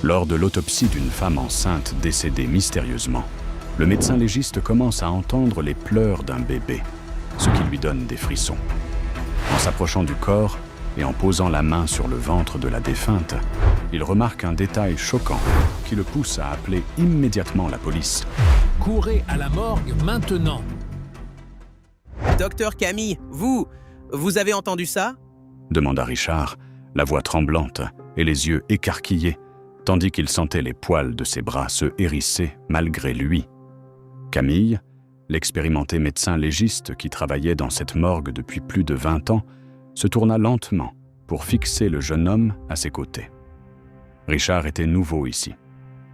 Lors de l'autopsie d'une femme enceinte décédée mystérieusement, le médecin légiste commence à entendre les pleurs d'un bébé, ce qui lui donne des frissons. En s'approchant du corps et en posant la main sur le ventre de la défunte, il remarque un détail choquant qui le pousse à appeler immédiatement la police. « Courez à la morgue maintenant !» Docteur Camille, vous avez entendu ça? Demanda Richard, la voix tremblante et les yeux écarquillés, tandis qu'il sentait les poils de ses bras se hérisser malgré lui. Camille, l'expérimenté médecin légiste qui travaillait dans cette morgue depuis plus de 20 ans, se tourna lentement pour fixer le jeune homme à ses côtés. Richard était nouveau ici.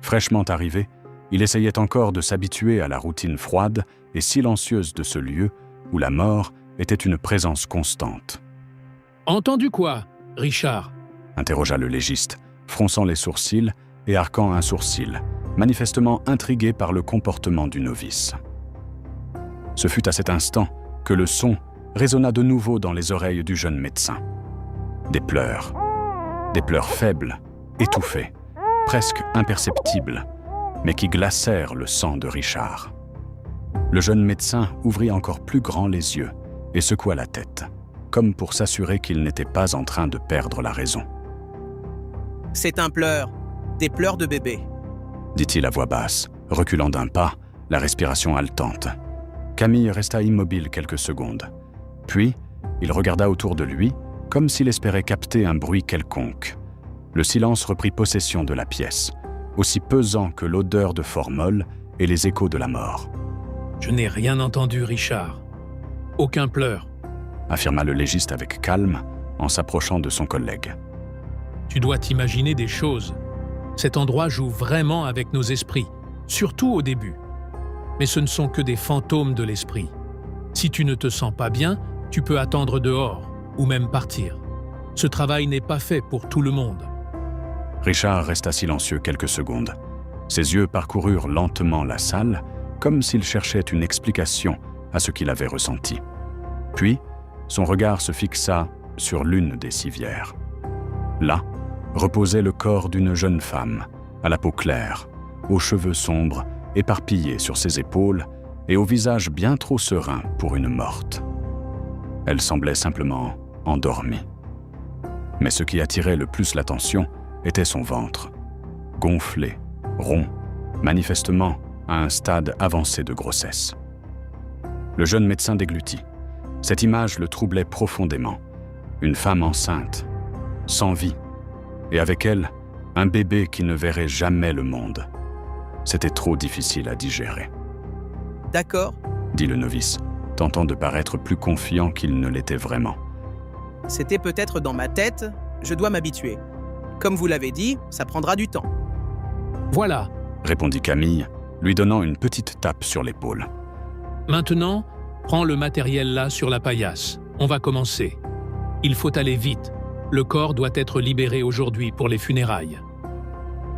Fraîchement arrivé, il essayait encore de s'habituer à la routine froide et silencieuse de ce lieu où la mort était une présence constante. « Entendu quoi, Richard ?» interrogea le légiste, fronçant les sourcils et arquant un sourcil, manifestement intrigué par le comportement du novice. Ce fut à cet instant que le son résonna de nouveau dans les oreilles du jeune médecin. Des pleurs faibles, étouffés, presque imperceptibles, mais qui glacèrent le sang de Richard. Le jeune médecin ouvrit encore plus grand les yeux et secoua la tête, comme pour s'assurer qu'il n'était pas en train de perdre la raison. « C'est un pleur, des pleurs de bébé. » dit-il à voix basse, reculant d'un pas, la respiration haletante. Camille resta immobile quelques secondes. Puis, il regarda autour de lui, comme s'il espérait capter un bruit quelconque. Le silence reprit possession de la pièce, aussi pesant que l'odeur de formol et les échos de la mort. « Je n'ai rien entendu, Richard. Aucun pleur. » affirma le légiste avec calme, en s'approchant de son collègue. « Tu dois t'imaginer des choses. Cet endroit joue vraiment avec nos esprits, surtout au début. Mais ce ne sont que des fantômes de l'esprit. Si tu ne te sens pas bien, tu peux attendre dehors, ou même partir. Ce travail n'est pas fait pour tout le monde. » Richard resta silencieux quelques secondes. Ses yeux parcoururent lentement la salle, comme s'il cherchait une explication à ce qu'il avait ressenti. Puis, son regard se fixa sur l'une des civières. Là, reposait le corps d'une jeune femme, à la peau claire, aux cheveux sombres, éparpillés sur ses épaules et au visage bien trop serein pour une morte. Elle semblait simplement endormie. Mais ce qui attirait le plus l'attention était son ventre, gonflé, rond, manifestement à un stade avancé de grossesse. Le jeune médecin déglutit. Cette image le troublait profondément. Une femme enceinte, sans vie, et avec elle, un bébé qui ne verrait jamais le monde. C'était trop difficile à digérer. « D'accord, » dit le novice, tentant de paraître plus confiant qu'il ne l'était vraiment. « C'était peut-être dans ma tête, je dois m'habituer. Comme vous l'avez dit, ça prendra du temps. » « Voilà, » répondit Camille, lui donnant une petite tape sur l'épaule. « Maintenant, prends le matériel là sur la paillasse. On va commencer. Il faut aller vite. Le corps doit être libéré aujourd'hui pour les funérailles. »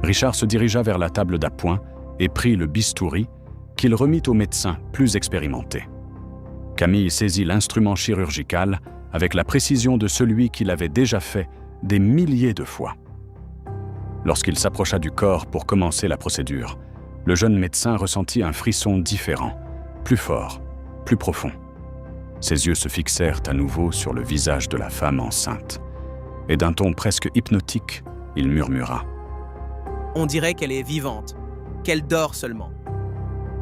Richard se dirigea vers la table d'appoint et prit le bistouri qu'il remit au médecin plus expérimenté. Camille saisit l'instrument chirurgical avec la précision de celui qu'il avait déjà fait des milliers de fois. Lorsqu'il s'approcha du corps pour commencer la procédure, le jeune médecin ressentit un frisson différent, plus fort, plus profond. Ses yeux se fixèrent à nouveau sur le visage de la femme enceinte, et d'un ton presque hypnotique, il murmura. « On dirait qu'elle est vivante, qu'elle dort seulement. »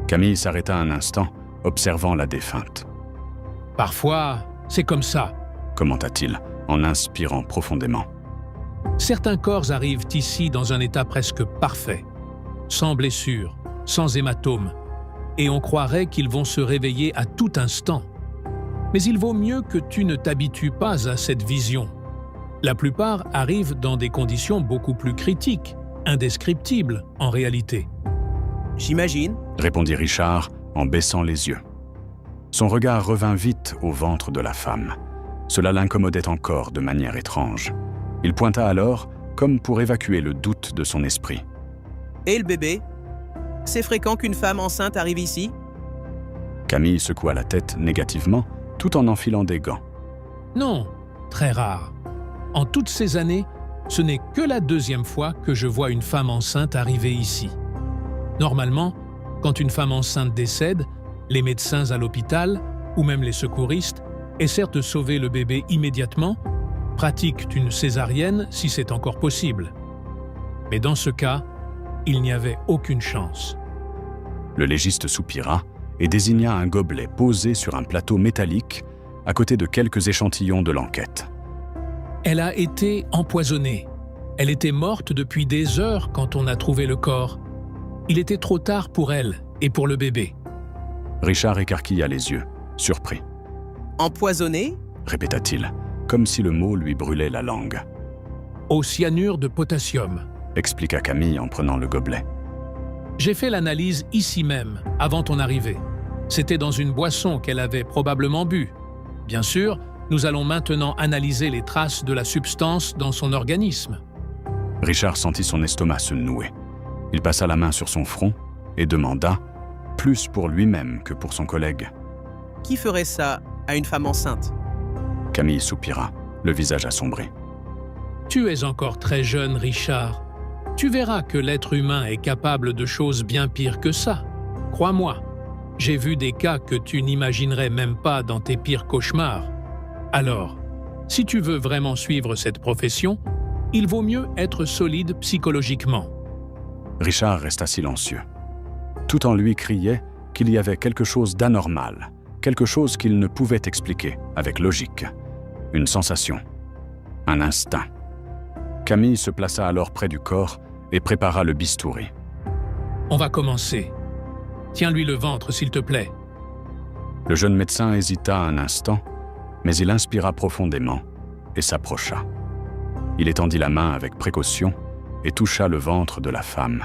Camille s'arrêta un instant, observant la défunte. « Parfois, c'est comme ça, » commenta-t-il, en inspirant profondément. « Certains corps arrivent ici dans un état presque parfait, sans blessure, sans hématome, et on croirait qu'ils vont se réveiller à tout instant. Mais il vaut mieux que tu ne t'habitues pas à cette vision. La plupart arrivent dans des conditions beaucoup plus critiques, indescriptibles en réalité. » « J'imagine, » répondit Richard en baissant les yeux. Son regard revint vite au ventre de la femme. Cela l'incommodait encore de manière étrange. Il pointa alors, comme pour évacuer le doute de son esprit. « Et le bébé? C'est fréquent qu'une femme enceinte arrive ici? » Camille secoua la tête négativement, tout en enfilant des gants. « Non, très rare. En toutes ces années, ce n'est que la deuxième fois que je vois une femme enceinte arriver ici. Normalement, quand une femme enceinte décède, les médecins à l'hôpital, ou même les secouristes, essaient de sauver le bébé immédiatement, pratiquent une césarienne si c'est encore possible. Mais dans ce cas, il n'y avait aucune chance. Le légiste soupira et désigna un gobelet posé sur un plateau métallique à côté de quelques échantillons de l'enquête. Elle a été empoisonnée. Elle était morte depuis des heures quand on a trouvé le corps. Il était trop tard pour elle et pour le bébé. Richard écarquilla les yeux, surpris. Empoisonné? Répéta-t-il, comme si le mot lui brûlait la langue. Au cyanure de potassium. Expliqua Camille en prenant le gobelet. J'ai fait l'analyse ici même, avant ton arrivée. C'était dans une boisson qu'elle avait probablement bu. Bien sûr, nous allons maintenant analyser les traces de la substance dans son organisme. Richard sentit son estomac se nouer. Il passa la main sur son front et demanda, plus pour lui-même que pour son collègue. Qui ferait ça à une femme enceinte? Camille soupira, le visage assombri. Tu es encore très jeune, Richard. Tu verras que l'être humain est capable de choses bien pires que ça. Crois-moi, j'ai vu des cas que tu n'imaginerais même pas dans tes pires cauchemars. Alors, si tu veux vraiment suivre cette profession, il vaut mieux être solide psychologiquement. Richard resta silencieux. Tout en lui criait qu'il y avait quelque chose d'anormal, quelque chose qu'il ne pouvait expliquer avec logique. Une sensation, un instinct. Camille se plaça alors près du corps et prépara le bistouri. On va commencer. Tiens-lui le ventre, s'il te plaît. Le jeune médecin hésita un instant, mais il inspira profondément et s'approcha. Il étendit la main avec précaution et toucha le ventre de la femme.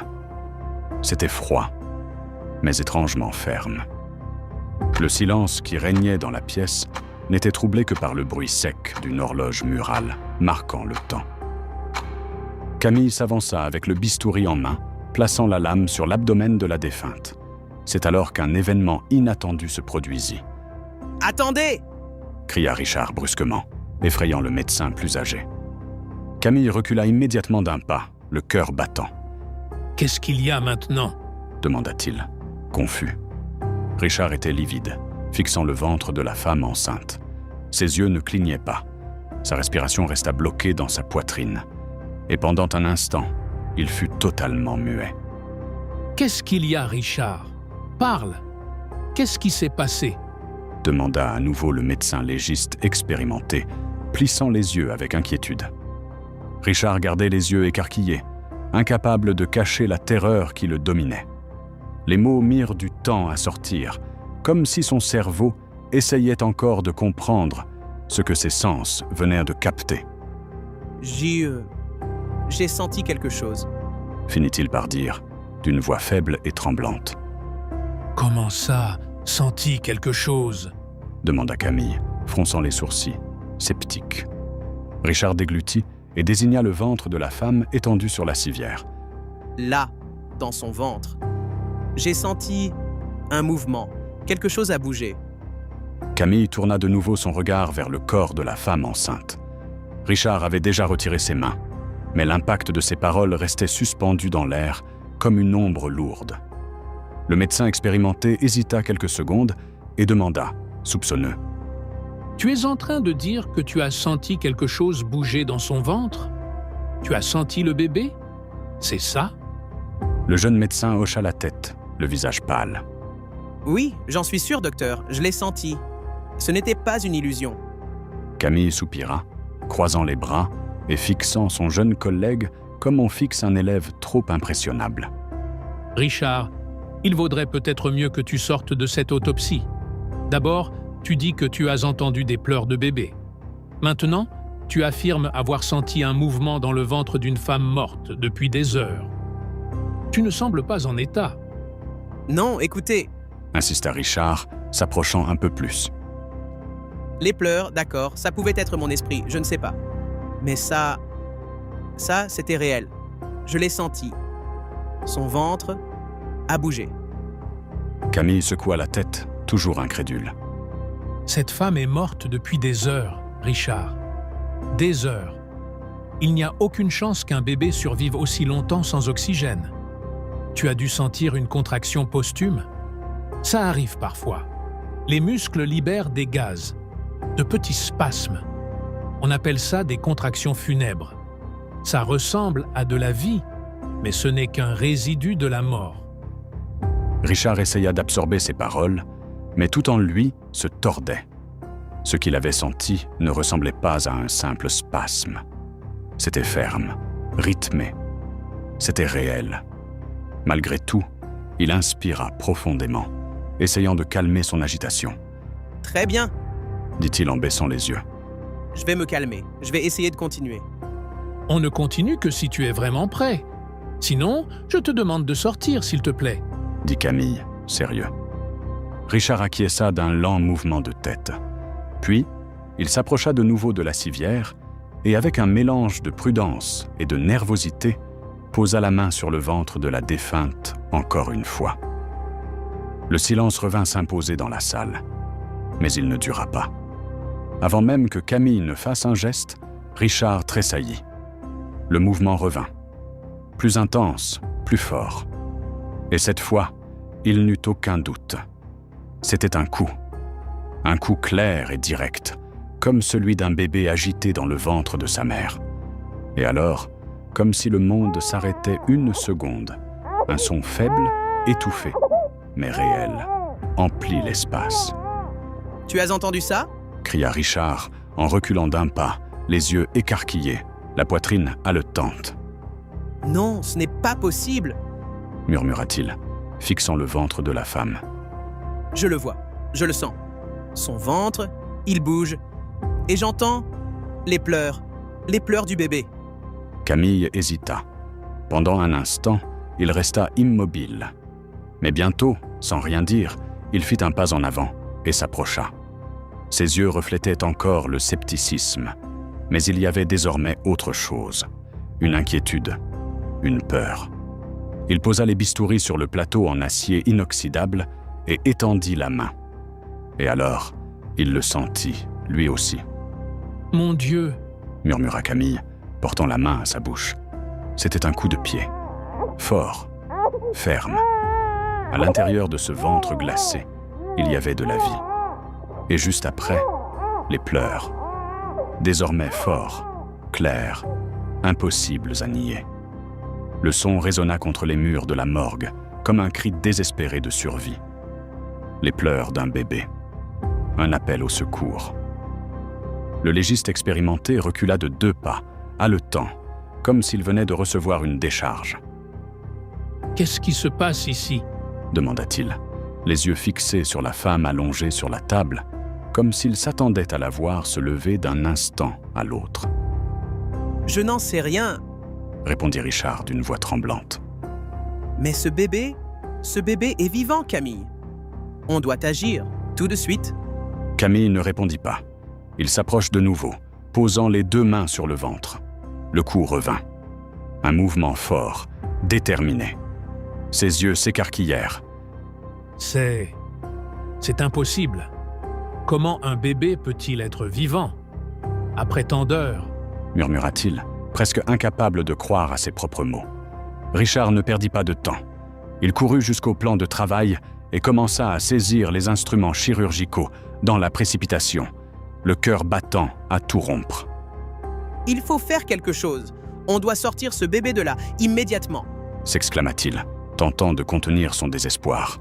C'était froid, mais étrangement ferme. Le silence qui régnait dans la pièce n'était troublé que par le bruit sec d'une horloge murale marquant le temps. Camille s'avança avec le bistouri en main, plaçant la lame sur l'abdomen de la défunte. C'est alors qu'un événement inattendu se produisit. « Attendez !» cria Richard brusquement, effrayant le médecin plus âgé. Camille recula immédiatement d'un pas, le cœur battant. « Qu'est-ce qu'il y a maintenant » demanda-t-il, confus. Richard était livide, fixant le ventre de la femme enceinte. Ses yeux ne clignaient pas. Sa respiration resta bloquée dans sa poitrine. Et pendant un instant, il fut totalement muet. « Qu'est-ce qu'il y a, Richard ? Parle ! Qu'est-ce qui s'est passé ?» demanda à nouveau le médecin légiste expérimenté, plissant les yeux avec inquiétude. Richard gardait les yeux écarquillés, incapable de cacher la terreur qui le dominait. Les mots mirent du temps à sortir, comme si son cerveau essayait encore de comprendre ce que ses sens venaient de capter. J'ai senti quelque chose. Finit-il par dire, d'une voix faible et tremblante. « Comment ça, senti quelque chose ?» demanda Camille, fronçant les sourcils, sceptique. Richard déglutit et désigna le ventre de la femme étendue sur la civière. Là, dans son ventre. J'ai senti un mouvement. Quelque chose a bougé. Camille tourna de nouveau son regard vers le corps de la femme enceinte. Richard avait déjà retiré ses mains, mais l'impact de ses paroles restait suspendu dans l'air, comme une ombre lourde. Le médecin expérimenté hésita quelques secondes et demanda, soupçonneux. « Tu es en train de dire que tu as senti quelque chose bouger dans son ventre ? Tu as senti le bébé ? C'est ça ?» Le jeune médecin hocha la tête, le visage pâle. « Oui, j'en suis sûr, docteur, je l'ai senti. Ce n'était pas une illusion. » Camille soupira, croisant les bras et fixant son jeune collègue comme on fixe un élève trop impressionnable. « Richard, il vaudrait peut-être mieux que tu sortes de cette autopsie. D'abord, tu dis que tu as entendu des pleurs de bébé. Maintenant, tu affirmes avoir senti un mouvement dans le ventre d'une femme morte depuis des heures. Tu ne sembles pas en état. » « Non, écoutez. » insista Richard, s'approchant un peu plus. « Les pleurs, d'accord, ça pouvait être mon esprit, je ne sais pas. Mais ça, c'était réel. Je l'ai senti. Son ventre a bougé. » Camille secoua la tête, toujours incrédule. « Cette femme est morte depuis des heures, Richard. Des heures. Il n'y a aucune chance qu'un bébé survive aussi longtemps sans oxygène. Tu as dû sentir une contraction posthume? Ça arrive parfois. Les muscles libèrent des gaz, de petits spasmes. On appelle ça des contractions funèbres. Ça ressemble à de la vie, mais ce n'est qu'un résidu de la mort. Richard essaya d'absorber ces paroles, mais tout en lui se tordait. Ce qu'il avait senti ne ressemblait pas à un simple spasme. C'était ferme, rythmé. C'était réel. Malgré tout, il inspira profondément, essayant de calmer son agitation. « Très bien, dit-il en baissant les yeux. je vais me calmer. Je vais essayer de continuer. On ne continue que si tu es vraiment prêt. Sinon, je te demande de sortir, s'il te plaît. » dit Camille, sérieux. Richard acquiesça d'un lent mouvement de tête. Puis, il s'approcha de nouveau de la civière et, avec un mélange de prudence et de nervosité, posa la main sur le ventre de la défunte encore une fois. Le silence revint s'imposer dans la salle, mais il ne dura pas. Avant même que Camille ne fasse un geste, Richard tressaillit. Le mouvement revint, plus intense, plus fort. Et cette fois, il n'eut aucun doute. C'était un coup clair et direct, comme celui d'un bébé agité dans le ventre de sa mère. Et alors, comme si le monde s'arrêtait une seconde, un son faible, étouffé, mais réel, emplit l'espace. « Tu as entendu ça ?» cria Richard en reculant d'un pas, les yeux écarquillés, la poitrine haletante. « Non, ce n'est pas possible !» murmura-t-il, fixant le ventre de la femme. « Je le vois, je le sens. Son ventre, il bouge, et j'entends les pleurs du bébé. » Camille hésita. Pendant un instant, il resta immobile. Mais bientôt, sans rien dire, il fit un pas en avant et s'approcha. Ses yeux reflétaient encore le scepticisme, mais il y avait désormais autre chose, une inquiétude, une peur. Il posa les bistouris sur le plateau en acier inoxydable et étendit la main. Et alors, il le sentit, lui aussi. « Mon Dieu !» murmura Camille, portant la main à sa bouche. C'était un coup de pied, fort, ferme. À l'intérieur de ce ventre glacé, il y avait de la vie. Et juste après, les pleurs. Désormais forts, clairs, impossibles à nier. Le son résonna contre les murs de la morgue, comme un cri désespéré de survie. Les pleurs d'un bébé. Un appel au secours. Le légiste expérimenté recula de 2 pas, haletant, comme s'il venait de recevoir une décharge. « Qu'est-ce qui se passe ici ?» demanda-t-il, les yeux fixés sur la femme allongée sur la table, comme s'il s'attendait à la voir se lever d'un instant à l'autre. « Je n'en sais rien, » répondit Richard d'une voix tremblante. « Mais ce bébé est vivant, Camille. On doit agir, tout de suite. » Camille ne répondit pas. Il s'approche de nouveau, posant les 2 mains sur le ventre. Le coup revint. Un mouvement fort, déterminé. Ses yeux s'écarquillèrent. « C'est impossible. Comment un bébé peut-il être vivant après tant d'heures ?» murmura-t-il, presque incapable de croire à ses propres mots. Richard ne perdit pas de temps. Il courut jusqu'au plan de travail et commença à saisir les instruments chirurgicaux dans la précipitation, le cœur battant à tout rompre. « Il faut faire quelque chose. On doit sortir ce bébé de là, immédiatement. » s'exclama-t-il, tentant de contenir son désespoir.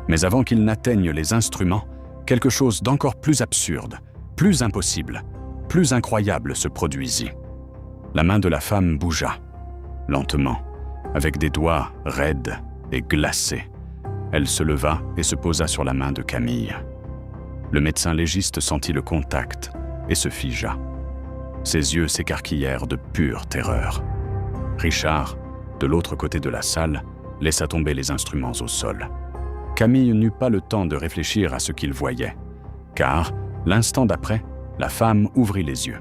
Mais avant qu'il n'atteigne les instruments, quelque chose d'encore plus absurde, plus impossible, plus incroyable se produisit. La main de la femme bougea, lentement, avec des doigts raides et glacés. Elle se leva et se posa sur la main de Camille. Le médecin légiste sentit le contact et se figea. Ses yeux s'écarquillèrent de pure terreur. Richard, de l'autre côté de la salle, laissa tomber les instruments au sol. Camille n'eut pas le temps de réfléchir à ce qu'il voyait, car, l'instant d'après, la femme ouvrit les yeux.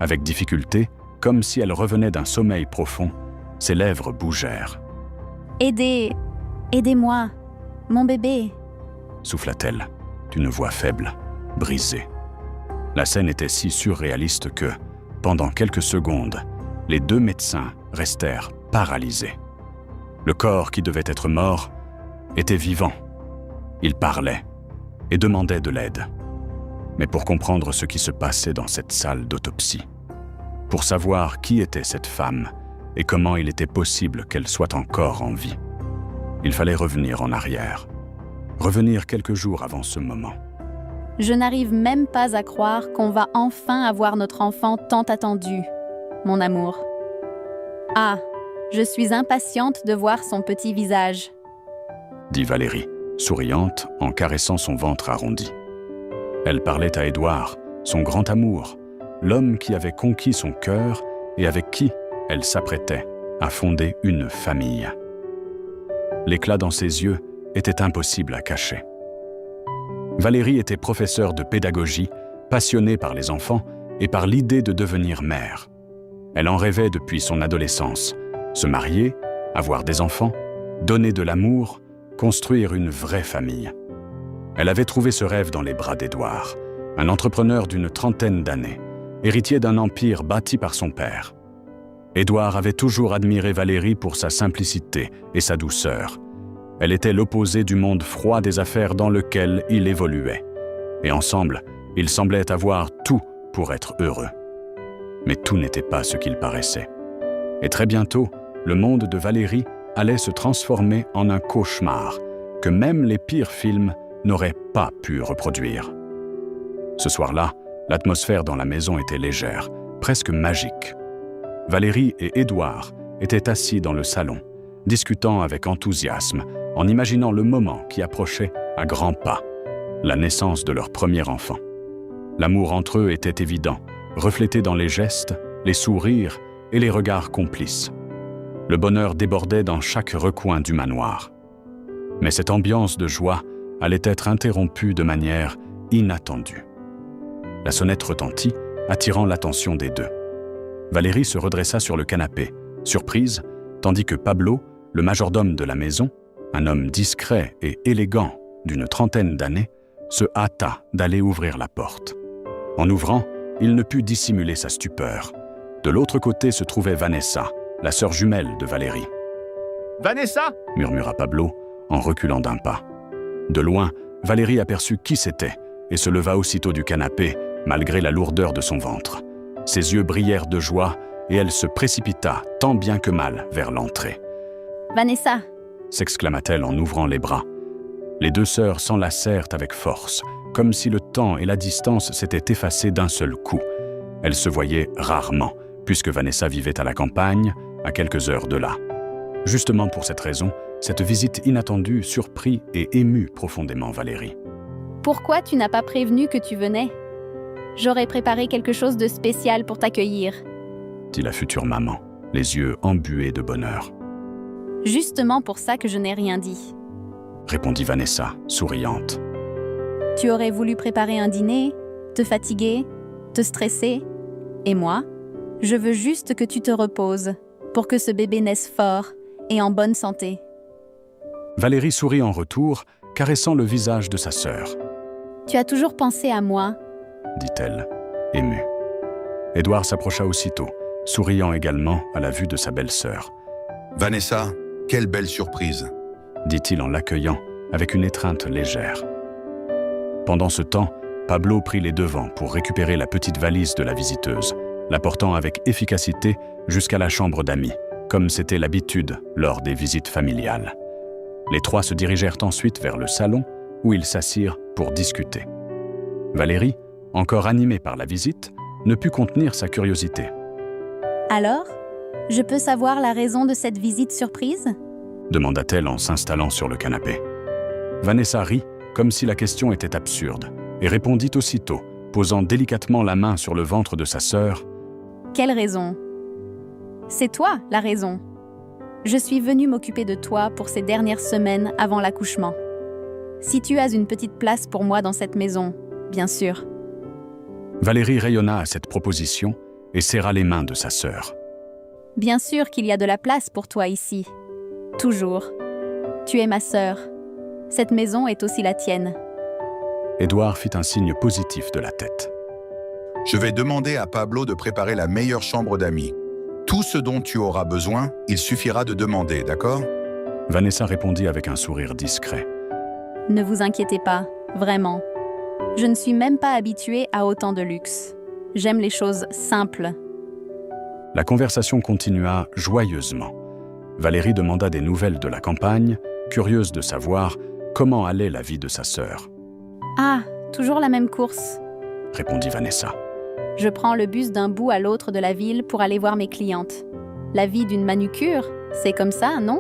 Avec difficulté, comme si elle revenait d'un sommeil profond, ses lèvres bougèrent. « Aidez-moi, mon bébé !» souffla-t-elle, d'une voix faible, brisée. La scène était si surréaliste que, pendant quelques secondes, Les deux médecins restèrent paralysés. Le corps qui devait être mort était vivant. Il parlait et demandait de l'aide. Mais pour comprendre ce qui se passait dans cette salle d'autopsie, pour savoir qui était cette femme et comment il était possible qu'elle soit encore en vie, il fallait revenir en arrière, revenir quelques jours avant ce moment. Je n'arrive même pas à croire qu'on va enfin avoir notre enfant tant attendu, mon amour. Ah, je suis impatiente de voir son petit visage, dit Valérie, souriante en caressant son ventre arrondi. Elle parlait à Édouard, son grand amour, l'homme qui avait conquis son cœur et avec qui elle s'apprêtait à fonder une famille. L'éclat dans ses yeux était impossible à cacher. Valérie était professeure de pédagogie, passionnée par les enfants et par l'idée de devenir mère. Elle en rêvait depuis son adolescence, se marier, avoir des enfants, donner de l'amour, construire une vraie famille. Elle avait trouvé ce rêve dans les bras d'Édouard, un entrepreneur d'une trentaine d'années, héritier d'un empire bâti par son père. Édouard avait toujours admiré Valérie pour sa simplicité et sa douceur. Elle était l'opposé du monde froid des affaires dans lequel il évoluait. Et ensemble, ils semblaient avoir tout pour être heureux. Mais tout n'était pas ce qu'il paraissait. Et très bientôt, le monde de Valérie allait se transformer en un cauchemar que même les pires films n'auraient pas pu reproduire. Ce soir-là, l'atmosphère dans la maison était légère, presque magique. Valérie et Édouard étaient assis dans le salon, discutant avec enthousiasme, en imaginant le moment qui approchait à grands pas, la naissance de leur premier enfant. L'amour entre eux était évident, reflété dans les gestes, les sourires et les regards complices. Le bonheur débordait dans chaque recoin du manoir. Mais cette ambiance de joie allait être interrompue de manière inattendue. La sonnette retentit, attirant l'attention des deux. Valérie se redressa sur le canapé, surprise, tandis que Pablo, le majordome de la maison, un homme discret et élégant d'une trentaine d'années, se hâta d'aller ouvrir la porte. En ouvrant, il ne put dissimuler sa stupeur. De l'autre côté se trouvait Vanessa, la sœur jumelle de Valérie. « Vanessa !» murmura Pablo en reculant d'un pas. De loin, Valérie aperçut qui c'était et se leva aussitôt du canapé, malgré la lourdeur de son ventre. Ses yeux brillèrent de joie et elle se précipita tant bien que mal vers l'entrée. « Vanessa !» s'exclama-t-elle en ouvrant les bras. Les deux sœurs s'enlacèrent avec force, comme si le temps et la distance s'étaient effacés d'un seul coup. Elles se voyaient rarement, puisque Vanessa vivait à la campagne, à quelques heures de là. Justement pour cette raison, cette visite inattendue surprit et émut profondément Valérie. « Pourquoi tu n'as pas prévenu que tu venais ? J'aurais préparé quelque chose de spécial pour t'accueillir. » dit la future maman, les yeux embués de bonheur. « Justement pour ça que je n'ai rien dit. » répondit Vanessa, souriante. « Tu aurais voulu préparer un dîner, te fatiguer, te stresser. Et moi, je veux juste que tu te reposes pour que ce bébé naisse fort et en bonne santé. » Valérie sourit en retour, caressant le visage de sa sœur. « Tu as toujours pensé à moi, » dit-elle, émue. Édouard s'approcha aussitôt, souriant également à la vue de sa belle-sœur. « Vanessa, quelle belle surprise !» dit-il en l'accueillant avec une étreinte légère. Pendant ce temps, Pablo prit les devants pour récupérer la petite valise de la visiteuse, la portant avec efficacité jusqu'à la chambre d'amis, comme c'était l'habitude lors des visites familiales. Les trois se dirigèrent ensuite vers le salon où ils s'assirent pour discuter. Valérie, encore animée par la visite, ne put contenir sa curiosité. « Alors, je peux savoir la raison de cette visite surprise ?» demanda-t-elle en s'installant sur le canapé. Vanessa rit comme si la question était absurde et répondit aussitôt, posant délicatement la main sur le ventre de sa sœur. « Quelle raison ? C'est toi la raison. Je suis venue m'occuper de toi pour ces dernières semaines avant l'accouchement. Si tu as une petite place pour moi dans cette maison, bien sûr. » Valérie rayonna à cette proposition et serra les mains de sa sœur. « Bien sûr qu'il y a de la place pour toi ici. Toujours. Tu es ma sœur. Cette maison est aussi la tienne. » Édouard fit un signe positif de la tête. « Je vais demander à Pablo de préparer la meilleure chambre d'amis. Tout ce dont tu auras besoin, il suffira de demander, d'accord? Vanessa répondit avec un sourire discret. Ne vous inquiétez pas, vraiment. Je ne suis même pas habituée à autant de luxe. J'aime les choses simples. La conversation continua joyeusement. Valérie demanda des nouvelles de la campagne, curieuse de savoir comment allait la vie de sa sœur. Ah, toujours la même course. Répondit Vanessa. Je prends le bus d'un bout à l'autre de la ville pour aller voir mes clientes. La vie d'une manucure, c'est comme ça, non?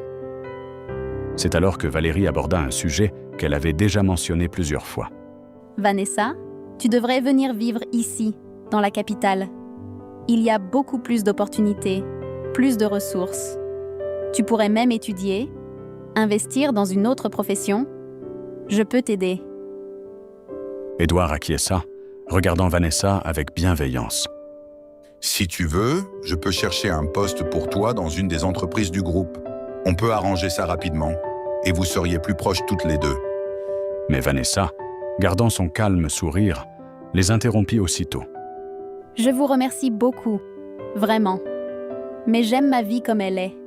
C'est alors que Valérie aborda un sujet qu'elle avait déjà mentionné plusieurs fois. Vanessa, tu devrais venir vivre ici, dans la capitale. Il y a beaucoup plus d'opportunités, plus de ressources. Tu pourrais même étudier, investir dans une autre profession. Je peux t'aider. Édouard acquiesça, regardant Vanessa avec bienveillance. Si tu veux, je peux chercher un poste pour toi dans une des entreprises du groupe. On peut arranger ça rapidement, et vous seriez plus proches toutes les deux. Mais Vanessa, gardant son calme sourire, les interrompit aussitôt. Je vous remercie beaucoup, vraiment. Mais j'aime ma vie comme elle est.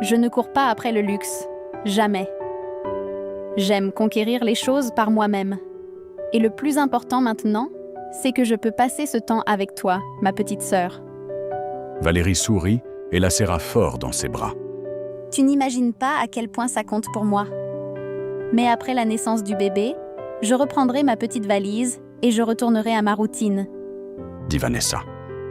Je ne cours pas après le luxe, jamais. J'aime conquérir les choses par moi-même. Et le plus important maintenant, c'est que je peux passer ce temps avec toi, ma petite sœur. Valérie sourit et la serra fort dans ses bras. Tu n'imagines pas à quel point ça compte pour moi. Mais après la naissance du bébé, je reprendrai ma petite valise et je retournerai à ma routine. Dit Vanessa.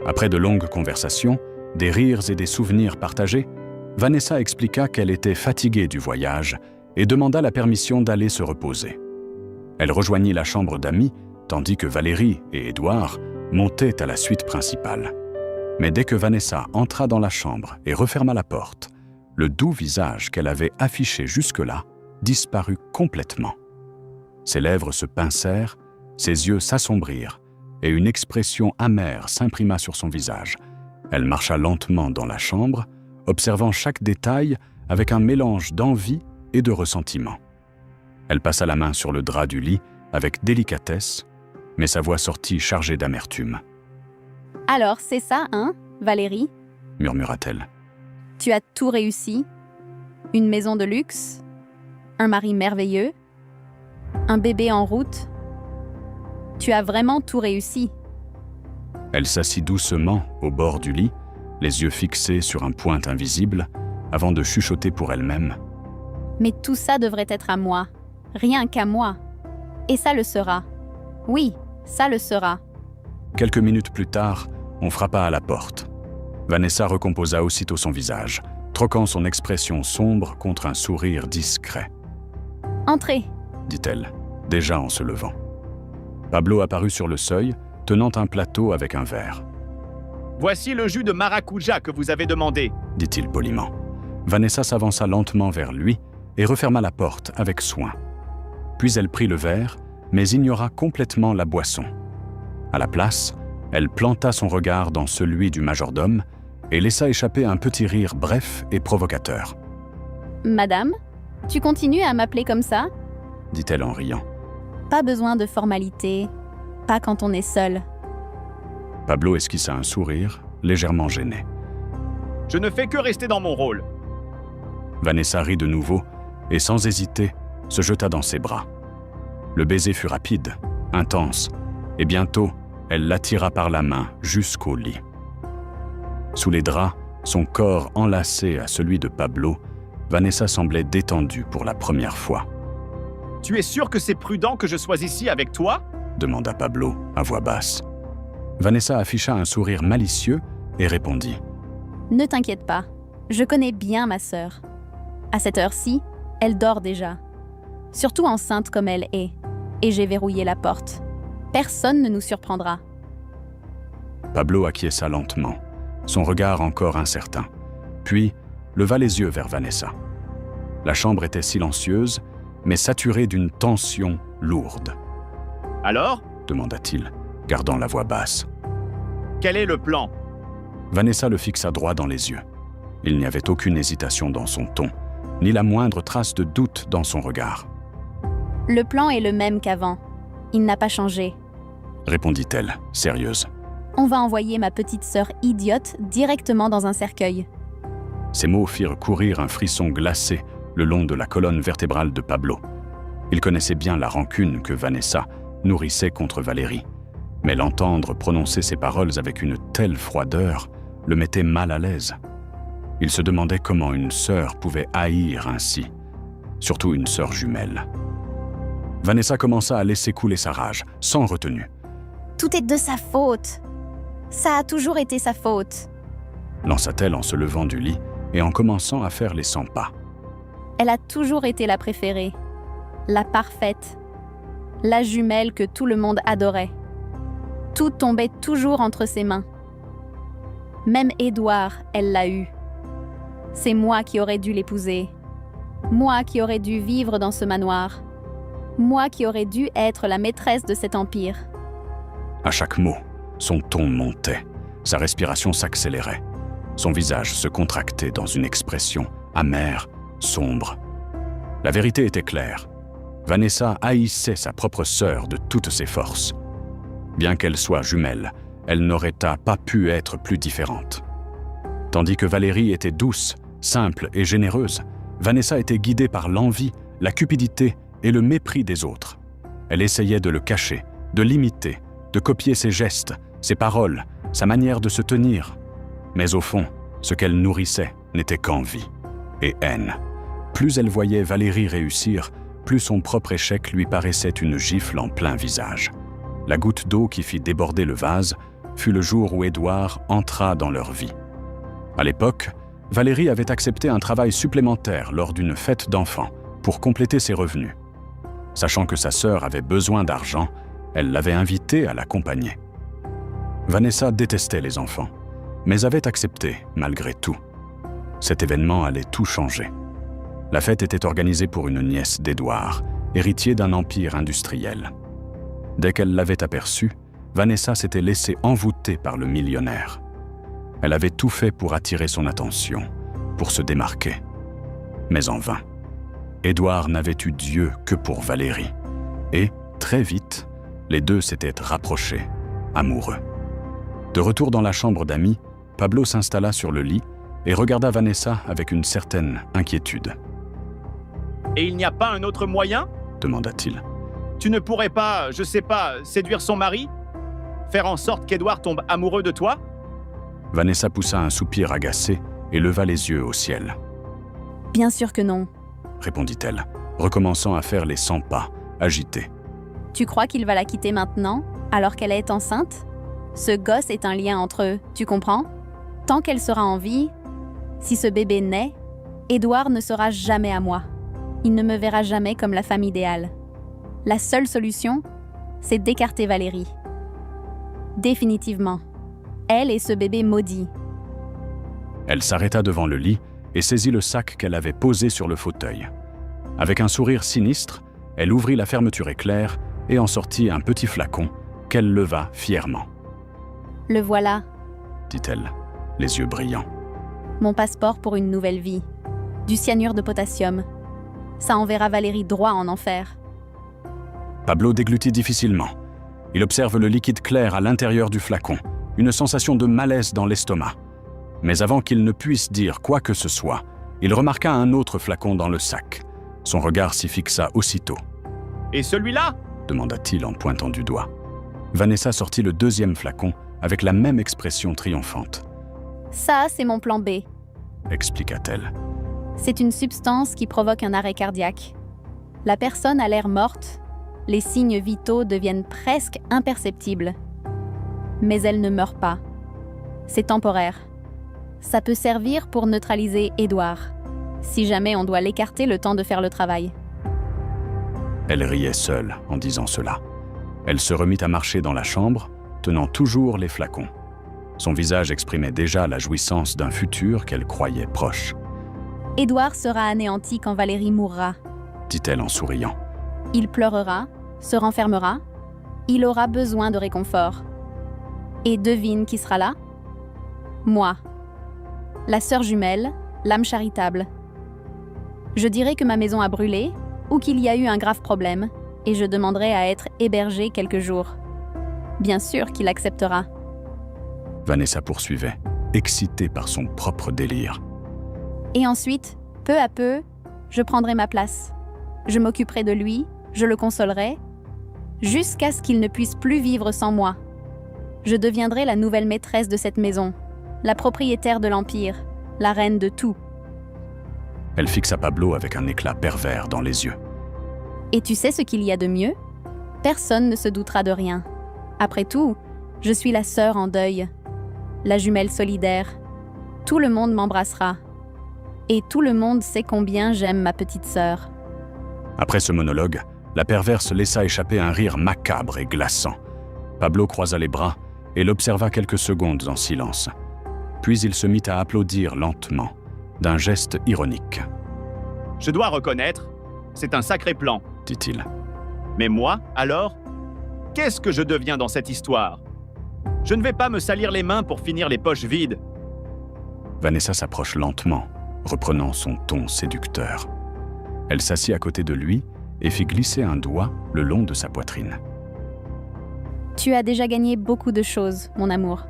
Après de longues conversations, des rires et des souvenirs partagés, Vanessa expliqua qu'elle était fatiguée du voyage et demanda la permission d'aller se reposer. Elle rejoignit la chambre d'amis, tandis que Valérie et Édouard montaient à la suite principale. Mais dès que Vanessa entra dans la chambre et referma la porte, le doux visage qu'elle avait affiché jusque-là disparut complètement. Ses lèvres se pincèrent, ses yeux s'assombrirent, et une expression amère s'imprima sur son visage. Elle marcha lentement dans la chambre, observant chaque détail avec un mélange d'envie et de ressentiment. Elle passa la main sur le drap du lit avec délicatesse, mais sa voix sortit chargée d'amertume. « Alors, c'est ça, hein, Valérie ?» murmura-t-elle. « Tu as tout réussi? Une maison de luxe? Un mari merveilleux? Un bébé en route? Tu as vraiment tout réussi. » Elle s'assit doucement au bord du lit, les yeux fixés sur un point invisible, avant de chuchoter pour elle-même. « Mais tout ça devrait être à moi, rien qu'à moi. Et ça le sera. Oui, ça le sera. » Quelques minutes plus tard, on frappa à la porte. Vanessa recomposa aussitôt son visage, troquant son expression sombre contre un sourire discret. « Entrez !» dit-elle, déjà en se levant. Pablo apparut sur le seuil, tenant un plateau avec un verre. « Voici le jus de maracuja que vous avez demandé, » dit-il poliment. Vanessa s'avança lentement vers lui et referma la porte avec soin. Puis elle prit le verre, mais ignora complètement la boisson. À la place, elle planta son regard dans celui du majordome et laissa échapper un petit rire bref et provocateur. « Madame, tu continues à m'appeler comme ça ?» dit-elle en riant. « Pas besoin de formalité, pas quand on est seul. » Pablo esquissa un sourire, légèrement gêné. « Je ne fais que rester dans mon rôle. » Vanessa rit de nouveau et, sans hésiter, se jeta dans ses bras. Le baiser fut rapide, intense, et bientôt, elle l'attira par la main jusqu'au lit. Sous les draps, son corps enlacé à celui de Pablo, Vanessa semblait détendue pour la première fois. « Tu es sûr que c'est prudent que je sois ici avec toi ?» demanda Pablo à voix basse. Vanessa afficha un sourire malicieux et répondit. « Ne t'inquiète pas, je connais bien ma sœur. À cette heure-ci, elle dort déjà. Surtout enceinte comme elle est. Et j'ai verrouillé la porte. Personne ne nous surprendra. » Pablo acquiesça lentement, son regard encore incertain, puis leva les yeux vers Vanessa. La chambre était silencieuse, mais saturée d'une tension lourde. « Alors ?» demanda-t-il, gardant la voix basse. « Quel est le plan ?» Vanessa le fixa droit dans les yeux. Il n'y avait aucune hésitation dans son ton, ni la moindre trace de doute dans son regard. « Le plan est le même qu'avant. Il n'a pas changé. » répondit-elle, sérieuse. « On va envoyer ma petite sœur idiote directement dans un cercueil. » Ces mots firent courir un frisson glacé le long de la colonne vertébrale de Pablo. Il connaissait bien la rancune que Vanessa nourrissait contre Valérie, mais l'entendre prononcer ces paroles avec une telle froideur le mettait mal à l'aise. Il se demandait comment une sœur pouvait haïr ainsi, surtout une sœur jumelle. Vanessa commença à laisser couler sa rage, sans retenue. « Tout est de sa faute. Ça a toujours été sa faute. » lança-t-elle en se levant du lit et en commençant à faire les 100 pas. Elle a toujours été la préférée, la parfaite, la jumelle que tout le monde adorait. Tout tombait toujours entre ses mains. Même Édouard, elle l'a eu. C'est moi qui aurais dû l'épouser. Moi qui aurais dû vivre dans ce manoir. Moi qui aurais dû être la maîtresse de cet empire. À chaque mot, son ton montait, sa respiration s'accélérait. Son visage se contractait dans une expression amère, sombre. La vérité était claire. Vanessa haïssait sa propre sœur de toutes ses forces. Bien qu'elle soit jumelle, elle n'aurait pas pu être plus différente. Tandis que Valérie était douce, simple et généreuse, Vanessa était guidée par l'envie, la cupidité et le mépris des autres. Elle essayait de le cacher, de l'imiter, de copier ses gestes, ses paroles, sa manière de se tenir. Mais au fond, ce qu'elle nourrissait n'était qu'envie et haine. Plus elle voyait Valérie réussir, plus son propre échec lui paraissait une gifle en plein visage. La goutte d'eau qui fit déborder le vase fut le jour où Édouard entra dans leur vie. À l'époque, Valérie avait accepté un travail supplémentaire lors d'une fête d'enfants pour compléter ses revenus. Sachant que sa sœur avait besoin d'argent, elle l'avait invitée à l'accompagner. Vanessa détestait les enfants, mais avait accepté malgré tout. Cet événement allait tout changer. La fête était organisée pour une nièce d'Édouard, héritier d'un empire industriel. Dès qu'elle l'avait aperçu, Vanessa s'était laissée envoûter par le millionnaire. Elle avait tout fait pour attirer son attention, pour se démarquer. Mais en vain. Édouard n'avait eu Dieu que pour Valérie. Et, très vite, les deux s'étaient rapprochés, amoureux. De retour dans la chambre d'amis, Pablo s'installa sur le lit et regarda Vanessa avec une certaine inquiétude. « Et il n'y a pas un autre moyen ?» demanda-t-il. « Tu ne pourrais pas, je sais pas, séduire son mari? Faire en sorte qu'Édouard tombe amoureux de toi ?» Vanessa poussa un soupir agacé et leva les yeux au ciel. « Bien sûr que non. » répondit-elle, recommençant à faire les 100 pas, agitée. « Tu crois qu'il va la quitter maintenant, alors qu'elle est enceinte? Ce gosse est un lien entre eux, tu comprends? Tant qu'elle sera en vie, si ce bébé naît, Édouard ne sera jamais à moi. Il ne me verra jamais comme la femme idéale. La seule solution, c'est d'écarter Valérie. Définitivement. Elle et ce bébé maudit. » Elle s'arrêta devant le lit et saisit le sac qu'elle avait posé sur le fauteuil. Avec un sourire sinistre, elle ouvrit la fermeture éclair et en sortit un petit flacon qu'elle leva fièrement. « Le voilà, » dit-elle, les yeux brillants. « Mon passeport pour une nouvelle vie. Du cyanure de potassium. Ça enverra Valérie droit en enfer. » Pablo déglutit difficilement. Il observe le liquide clair à l'intérieur du flacon, une sensation de malaise dans l'estomac. Mais avant qu'il ne puisse dire quoi que ce soit, il remarqua un autre flacon dans le sac. Son regard s'y fixa aussitôt. « Et celui-là » demanda-t-il en pointant du doigt. Vanessa sortit le deuxième flacon avec la même expression triomphante. « Ça, c'est mon plan B. » expliqua-t-elle. C'est une substance qui provoque un arrêt cardiaque. La personne a l'air morte, les signes vitaux deviennent presque imperceptibles. Mais elle ne meurt pas. C'est temporaire. Ça peut servir pour neutraliser Édouard, si jamais on doit l'écarter le temps de faire le travail. Elle riait seule en disant cela. Elle se remit à marcher dans la chambre, tenant toujours les flacons. Son visage exprimait déjà la jouissance d'un futur qu'elle croyait proche. « Édouard sera anéanti quand Valérie mourra, » dit-elle en souriant. « Il pleurera, se renfermera, il aura besoin de réconfort. Et devine qui sera là? Moi. La sœur jumelle, l'âme charitable. Je dirai que ma maison a brûlé ou qu'il y a eu un grave problème et je demanderai à être hébergée quelques jours. Bien sûr qu'il acceptera. Vanessa poursuivait, excitée par son propre délire. Et ensuite, peu à peu, je prendrai ma place. Je m'occuperai de lui, je le consolerai, jusqu'à ce qu'il ne puisse plus vivre sans moi. Je deviendrai la nouvelle maîtresse de cette maison, la propriétaire de l'Empire, la reine de tout. Elle fixa Pablo avec un éclat pervers dans les yeux. Et tu sais ce qu'il y a de mieux? Personne ne se doutera de rien. Après tout, je suis la sœur en deuil, la jumelle solidaire. Tout le monde m'embrassera. Et tout le monde sait combien j'aime ma petite sœur. Après ce monologue, la perverse laissa échapper un rire macabre et glaçant. Pablo croisa les bras et l'observa quelques secondes en silence. Puis il se mit à applaudir lentement, d'un geste ironique. « Je dois reconnaître, c'est un sacré plan, dit-il. Mais moi, alors, qu'est-ce que je deviens dans cette histoire? Je ne vais pas me salir les mains pour finir les poches vides. » Vanessa s'approche lentement, reprenant son ton séducteur. Elle s'assit à côté de lui et fit glisser un doigt le long de sa poitrine. « Tu as déjà gagné beaucoup de choses, mon amour.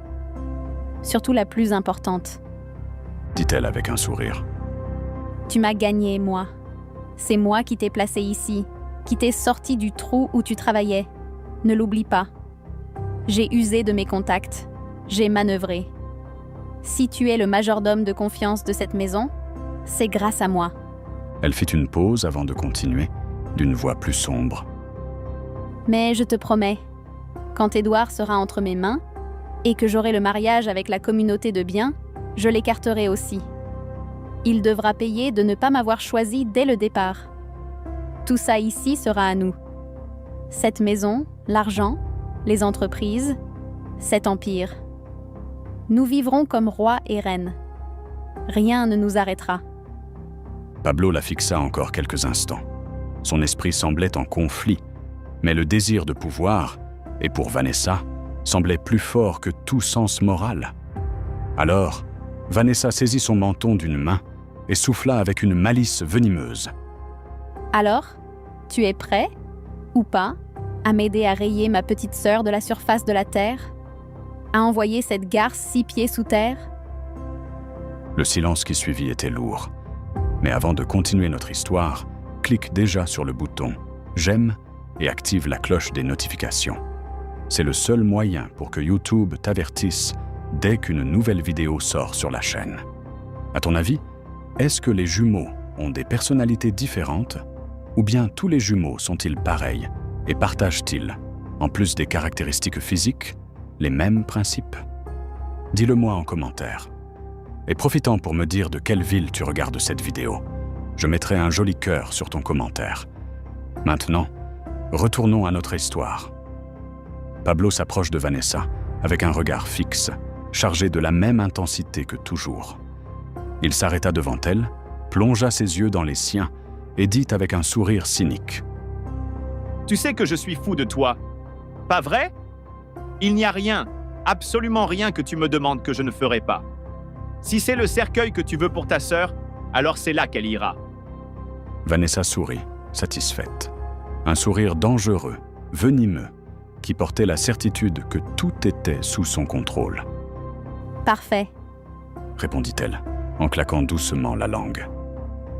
Surtout la plus importante. » dit-elle avec un sourire. « Tu m'as gagné, moi. C'est moi qui t'ai placé ici, qui t'ai sorti du trou où tu travaillais. Ne l'oublie pas. J'ai usé de mes contacts. J'ai manœuvré. Si tu es le majordome de confiance de cette maison, c'est grâce à moi. » Elle fit une pause avant de continuer, d'une voix plus sombre. « Mais je te promets, quand Édouard sera entre mes mains et que j'aurai le mariage avec la communauté de biens, je l'écarterai aussi. Il devra payer de ne pas m'avoir choisi dès le départ. Tout ça ici sera à nous. Cette maison, l'argent, les entreprises, cet empire. Nous vivrons comme rois et reines. Rien ne nous arrêtera. » Pablo la fixa encore quelques instants. Son esprit semblait en conflit, mais le désir de pouvoir, et pour Vanessa, semblait plus fort que tout sens moral. Alors, Vanessa saisit son menton d'une main et souffla avec une malice venimeuse. « Alors, tu es prêt, ou pas, à m'aider à rayer ma petite sœur de la surface de la terre, à envoyer cette garce 6 pieds sous terre ?» Le silence qui suivit était lourd. Mais avant de continuer notre histoire, clique déjà sur le bouton « J'aime » et active la cloche des notifications. C'est le seul moyen pour que YouTube t'avertisse dès qu'une nouvelle vidéo sort sur la chaîne. À ton avis, est-ce que les jumeaux ont des personnalités différentes ou bien tous les jumeaux sont-ils pareils et partagent-ils, en plus des caractéristiques physiques, les mêmes principes? Dis-le-moi en commentaire. Et profitant pour me dire de quelle ville tu regardes cette vidéo. Je mettrai un joli cœur sur ton commentaire. Maintenant, retournons à notre histoire. Pablo s'approche de Vanessa avec un regard fixe, chargé de la même intensité que toujours. Il s'arrêta devant elle, plongea ses yeux dans les siens et dit avec un sourire cynique. « Tu sais que je suis fou de toi, pas vrai? Il n'y a rien, absolument rien que tu me demandes que je ne ferai pas. Si c'est le cercueil que tu veux pour ta sœur, alors c'est là qu'elle ira. » Vanessa sourit, satisfaite. Un sourire dangereux, venimeux, qui portait la certitude que tout était sous son contrôle. « Parfait, » répondit-elle, en claquant doucement la langue.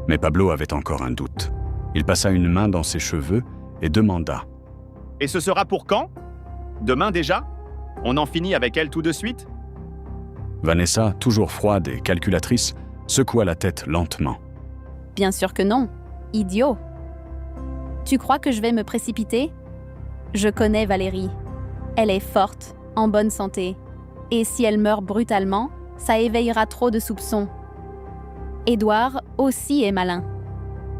Mais Pablo avait encore un doute. Il passa une main dans ses cheveux et demanda. « Et ce sera pour quand? Demain déjà? On en finit avec elle tout de suite ?» Vanessa, toujours froide et calculatrice, secoua la tête lentement. « Bien sûr que non, idiot. Tu crois que je vais me précipiter? Je connais Valérie. Elle est forte, en bonne santé. Et si elle meurt brutalement, ça éveillera trop de soupçons. Édouard aussi est malin.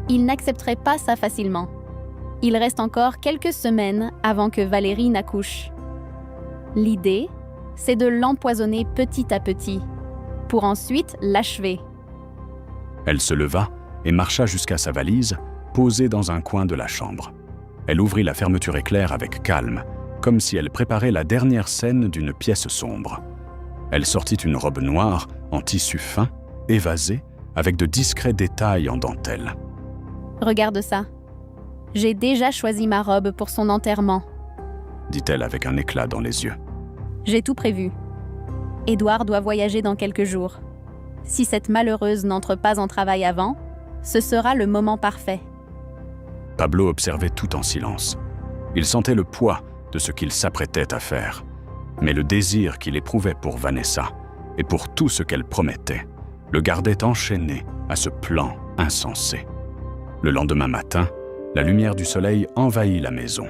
Il n'accepterait pas ça facilement. Il reste encore quelques semaines avant que Valérie n'accouche. L'idée, c'est de l'empoisonner petit à petit, pour ensuite l'achever. » Elle se leva et marcha jusqu'à sa valise, posée dans un coin de la chambre. Elle ouvrit la fermeture éclair avec calme, comme si elle préparait la dernière scène d'une pièce sombre. Elle sortit une robe noire en tissu fin, évasée, avec de discrets détails en dentelle. « Regarde ça. J'ai déjà choisi ma robe pour son enterrement, » dit-elle avec un éclat dans les yeux. J'ai tout prévu. Édouard doit voyager dans quelques jours. Si cette malheureuse n'entre pas en travail avant, ce sera le moment parfait. Pablo observait tout en silence. Il sentait le poids de ce qu'il s'apprêtait à faire, mais le désir qu'il éprouvait pour Vanessa et pour tout ce qu'elle promettait le gardait enchaîné à ce plan insensé. Le lendemain matin, la lumière du soleil envahit la maison.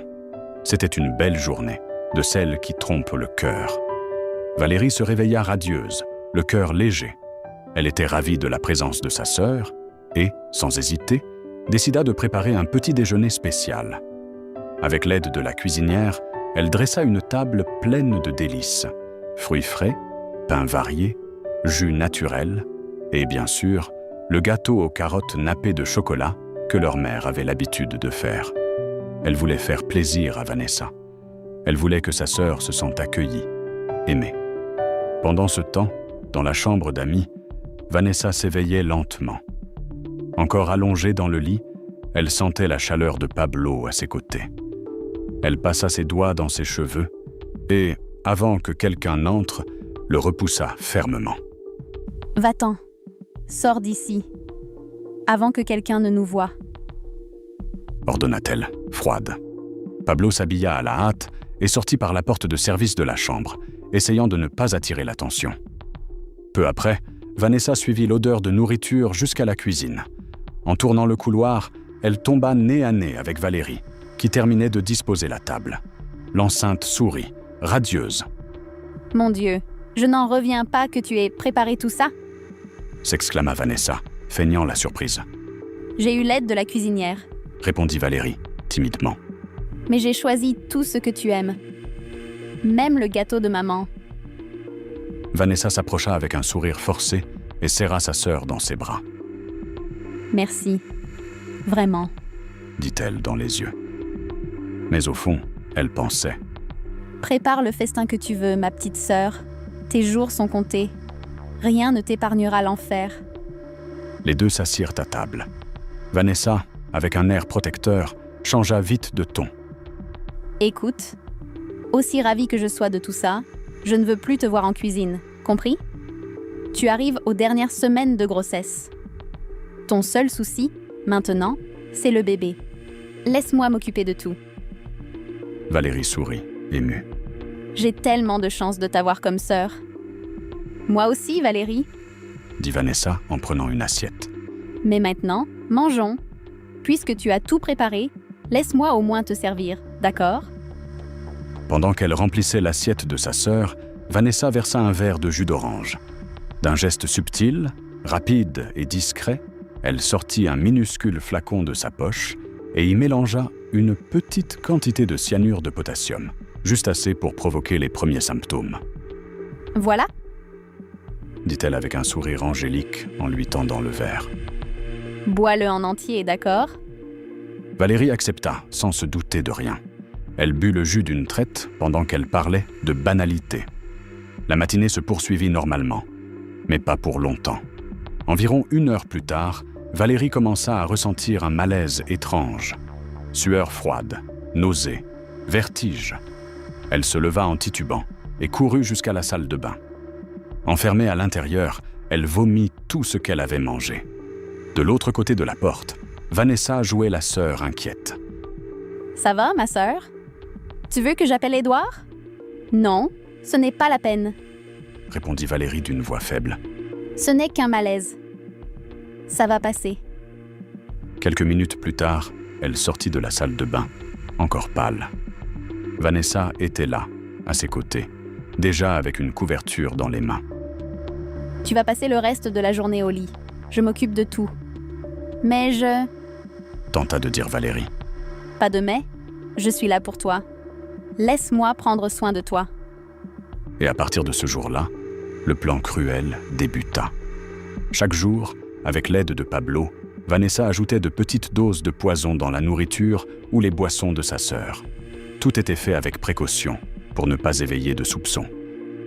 C'était une belle journée, de celles qui trompent le cœur. Valérie se réveilla radieuse, le cœur léger. Elle était ravie de la présence de sa sœur et, sans hésiter, décida de préparer un petit déjeuner spécial. Avec l'aide de la cuisinière, elle dressa une table pleine de délices. Fruits frais, pains variés, jus naturels et, bien sûr, le gâteau aux carottes nappées de chocolat que leur mère avait l'habitude de faire. Elle voulait faire plaisir à Vanessa. Elle voulait que sa sœur se sente accueillie, aimée. Pendant ce temps, dans la chambre d'amis, Vanessa s'éveillait lentement. Encore allongée dans le lit, elle sentait la chaleur de Pablo à ses côtés. Elle passa ses doigts dans ses cheveux et, avant que quelqu'un n'entre, le repoussa fermement. « Va-t'en, sors d'ici, avant que quelqu'un ne nous voie. » ordonna-t-elle, froide. Pablo s'habilla à la hâte et sortit par la porte de service de la chambre, essayant de ne pas attirer l'attention. Peu après, Vanessa suivit l'odeur de nourriture jusqu'à la cuisine. En tournant le couloir, elle tomba nez à nez avec Valérie, qui terminait de disposer la table. L'enceinte sourit, radieuse. « Mon Dieu, je n'en reviens pas que tu aies préparé tout ça !» s'exclama Vanessa, feignant la surprise. « J'ai eu l'aide de la cuisinière. » répondit Valérie, timidement. « Mais j'ai choisi tout ce que tu aimes. Même le gâteau de maman. » Vanessa s'approcha avec un sourire forcé et serra sa sœur dans ses bras. « Merci. Vraiment. » dit-elle dans les yeux. Mais au fond, elle pensait. « Prépare le festin que tu veux, ma petite sœur. Tes jours sont comptés. Rien ne t'épargnera l'enfer. » Les deux s'assirent à table. Vanessa, avec un air protecteur, changea vite de ton. « Écoute, aussi ravie que je sois de tout ça, je ne veux plus te voir en cuisine, compris? Tu arrives aux dernières semaines de grossesse. Ton seul souci, maintenant, c'est le bébé. Laisse-moi m'occuper de tout. » Valérie sourit, émue. « J'ai tellement de chance de t'avoir comme sœur. »« Moi aussi, Valérie, » dit Vanessa en prenant une assiette. « Mais maintenant, mangeons. Puisque tu as tout préparé, laisse-moi au moins te servir, d'accord? » Pendant qu'elle remplissait l'assiette de sa sœur, Vanessa versa un verre de jus d'orange. D'un geste subtil, rapide et discret, elle sortit un minuscule flacon de sa poche et y mélangea une petite quantité de cyanure de potassium, juste assez pour provoquer les premiers symptômes. « Voilà, » dit-elle avec un sourire angélique en lui tendant le verre. « Bois-le en entier, d'accord? » Valérie accepta, sans se douter de rien. Elle but le jus d'une traite pendant qu'elle parlait de banalité. La matinée se poursuivit normalement, mais pas pour longtemps. Environ 1 heure plus tard, Valérie commença à ressentir un malaise étrange. Sueur froide, nausée, vertige. Elle se leva en titubant et courut jusqu'à la salle de bain. Enfermée à l'intérieur, elle vomit tout ce qu'elle avait mangé. De l'autre côté de la porte, Vanessa jouait la sœur inquiète. « Ça va, ma sœur? Tu veux que j'appelle Édouard? »« Non, ce n'est pas la peine. » répondit Valérie d'une voix faible. « Ce n'est qu'un malaise. Ça va passer. » Quelques minutes plus tard, elle sortit de la salle de bain, encore pâle. Vanessa était là, à ses côtés, déjà avec une couverture dans les mains. « Tu vas passer le reste de la journée au lit. Je m'occupe de tout. Mais je... » tenta de dire Valérie. « Pas de mais, je suis là pour toi. Laisse-moi prendre soin de toi. » Et à partir de ce jour-là, le plan cruel débuta. Chaque jour, avec l'aide de Pablo, Vanessa ajoutait de petites doses de poison dans la nourriture ou les boissons de sa sœur. Tout était fait avec précaution, pour ne pas éveiller de soupçons.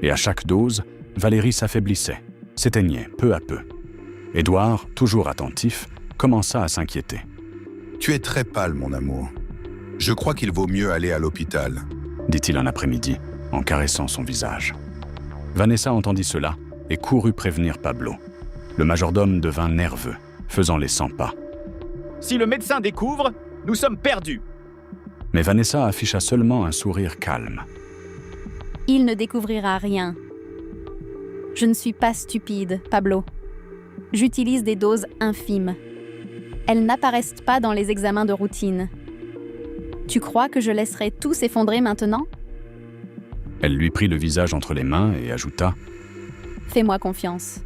Et à chaque dose, Valérie s'affaiblissait, s'éteignait peu à peu. Édouard, toujours attentif, commença à s'inquiéter. « Tu es très pâle, mon amour. Je crois qu'il vaut mieux aller à l'hôpital. » dit-il un après-midi, en caressant son visage. Vanessa entendit cela et courut prévenir Pablo. Le majordome devint nerveux, faisant les 100 pas. Si le médecin découvre, nous sommes perdus. Mais Vanessa afficha seulement un sourire calme. Il ne découvrira rien. Je ne suis pas stupide, Pablo. J'utilise des doses infimes. Elles n'apparaissent pas dans les examens de routine. Tu crois que je laisserai tout s'effondrer maintenant? Elle lui prit le visage entre les mains et ajouta « Fais-moi confiance.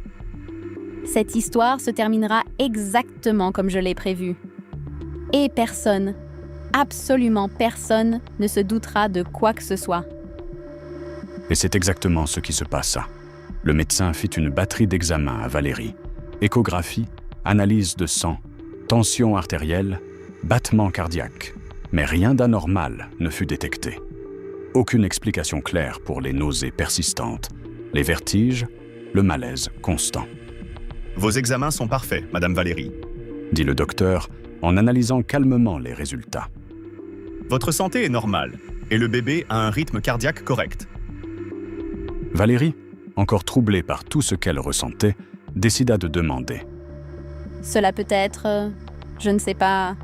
Cette histoire se terminera exactement comme je l'ai prévu. Et personne, absolument personne, ne se doutera de quoi que ce soit. » Et c'est exactement ce qui se passa. Le médecin fit une batterie d'examens à Valérie. Échographie, analyse de sang, tension artérielle, battement cardiaque. Mais rien d'anormal ne fut détecté. Aucune explication claire pour les nausées persistantes, les vertiges, le malaise constant. Vos examens sont parfaits, Madame Valérie, dit le docteur en analysant calmement les résultats. Votre santé est normale et le bébé a un rythme cardiaque correct. Valérie, encore troublée par tout ce qu'elle ressentait, décida de demander. Cela peut être, je ne sais pas,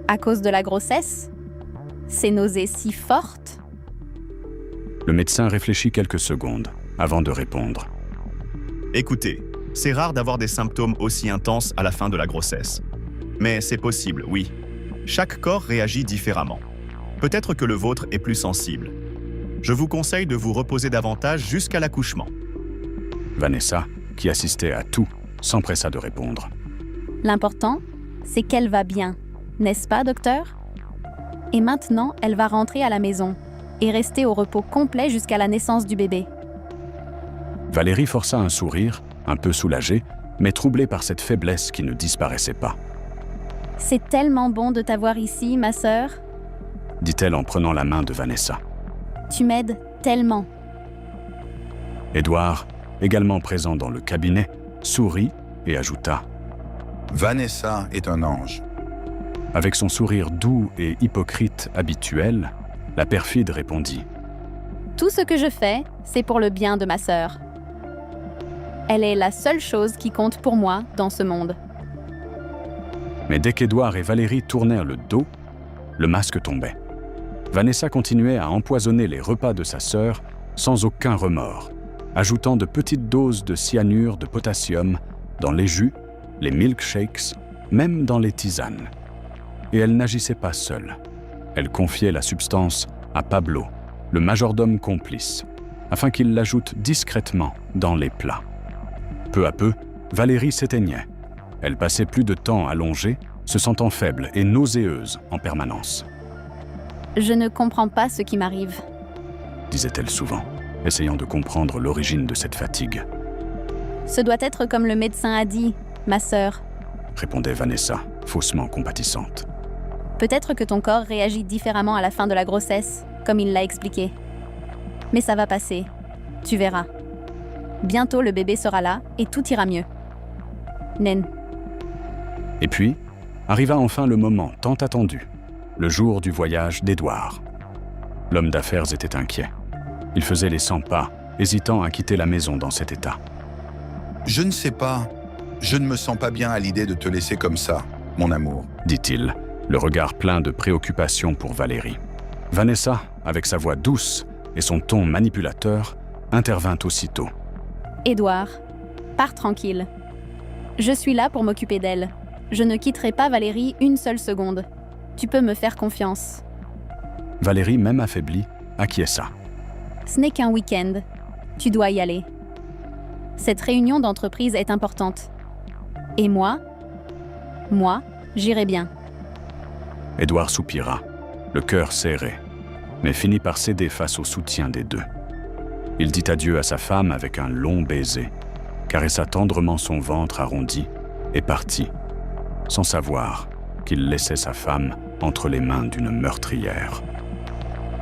à cause de la grossesse? Ces nausées si fortes? Le médecin réfléchit quelques secondes avant de répondre. Écoutez, c'est rare d'avoir des symptômes aussi intenses à la fin de la grossesse. Mais c'est possible, oui. Chaque corps réagit différemment. Peut-être que le vôtre est plus sensible. Je vous conseille de vous reposer davantage jusqu'à l'accouchement. Vanessa, qui assistait à tout, s'empressa de répondre. L'important, c'est qu'elle va bien, n'est-ce pas, docteur? Et maintenant, elle va rentrer à la maison et rester au repos complet jusqu'à la naissance du bébé. Valérie força un sourire, un peu soulagée, mais troublée par cette faiblesse qui ne disparaissait pas. « C'est tellement bon de t'avoir ici, ma sœur, » dit-elle en prenant la main de Vanessa. « Tu m'aides tellement. » Édouard, également présent dans le cabinet, sourit et ajouta « Vanessa est un ange. » Avec son sourire doux et hypocrite habituel, la perfide répondit « Tout ce que je fais, c'est pour le bien de ma sœur. Elle est la seule chose qui compte pour moi dans ce monde. » Mais dès qu'Édouard et Valérie tournèrent le dos, le masque tombait. Vanessa continuait à empoisonner les repas de sa sœur sans aucun remords, ajoutant de petites doses de cyanure de potassium dans les jus, les milkshakes, même dans les tisanes. Et elle n'agissait pas seule. Elle confiait la substance à Pablo, le majordome complice, afin qu'il l'ajoute discrètement dans les plats. Peu à peu, Valérie s'éteignait. Elle passait plus de temps allongée, se sentant faible et nauséeuse en permanence. « Je ne comprends pas ce qui m'arrive, » disait-elle souvent, essayant de comprendre l'origine de cette fatigue. « Ce doit être comme le médecin a dit, ma sœur, » répondait Vanessa, faussement compatissante. « Peut-être que ton corps réagit différemment à la fin de la grossesse, comme il l'a expliqué. Mais ça va passer, tu verras. Bientôt le bébé sera là et tout ira mieux. Nen. » Et puis, arriva enfin le moment tant attendu, le jour du voyage d'Édouard. L'homme d'affaires était inquiet. Il faisait les 100 pas, hésitant à quitter la maison dans cet état. « Je ne sais pas. Je ne me sens pas bien à l'idée de te laisser comme ça, mon amour. » dit-il, le regard plein de préoccupation pour Valérie. Vanessa, avec sa voix douce et son ton manipulateur, intervint aussitôt. « Édouard, pars tranquille. Je suis là pour m'occuper d'elle. Je ne quitterai pas Valérie une seule seconde. Tu peux me faire confiance. » Valérie, même affaiblie, acquiesça. « Ce n'est qu'un week-end. Tu dois y aller. Cette réunion d'entreprise est importante. Et moi, j'irai bien. » Édouard soupira, le cœur serré, mais finit par céder face au soutien des deux. Il dit adieu à sa femme avec un long baiser, caressa tendrement son ventre arrondi et partit, sans savoir qu'il laissait sa femme entre les mains d'une meurtrière.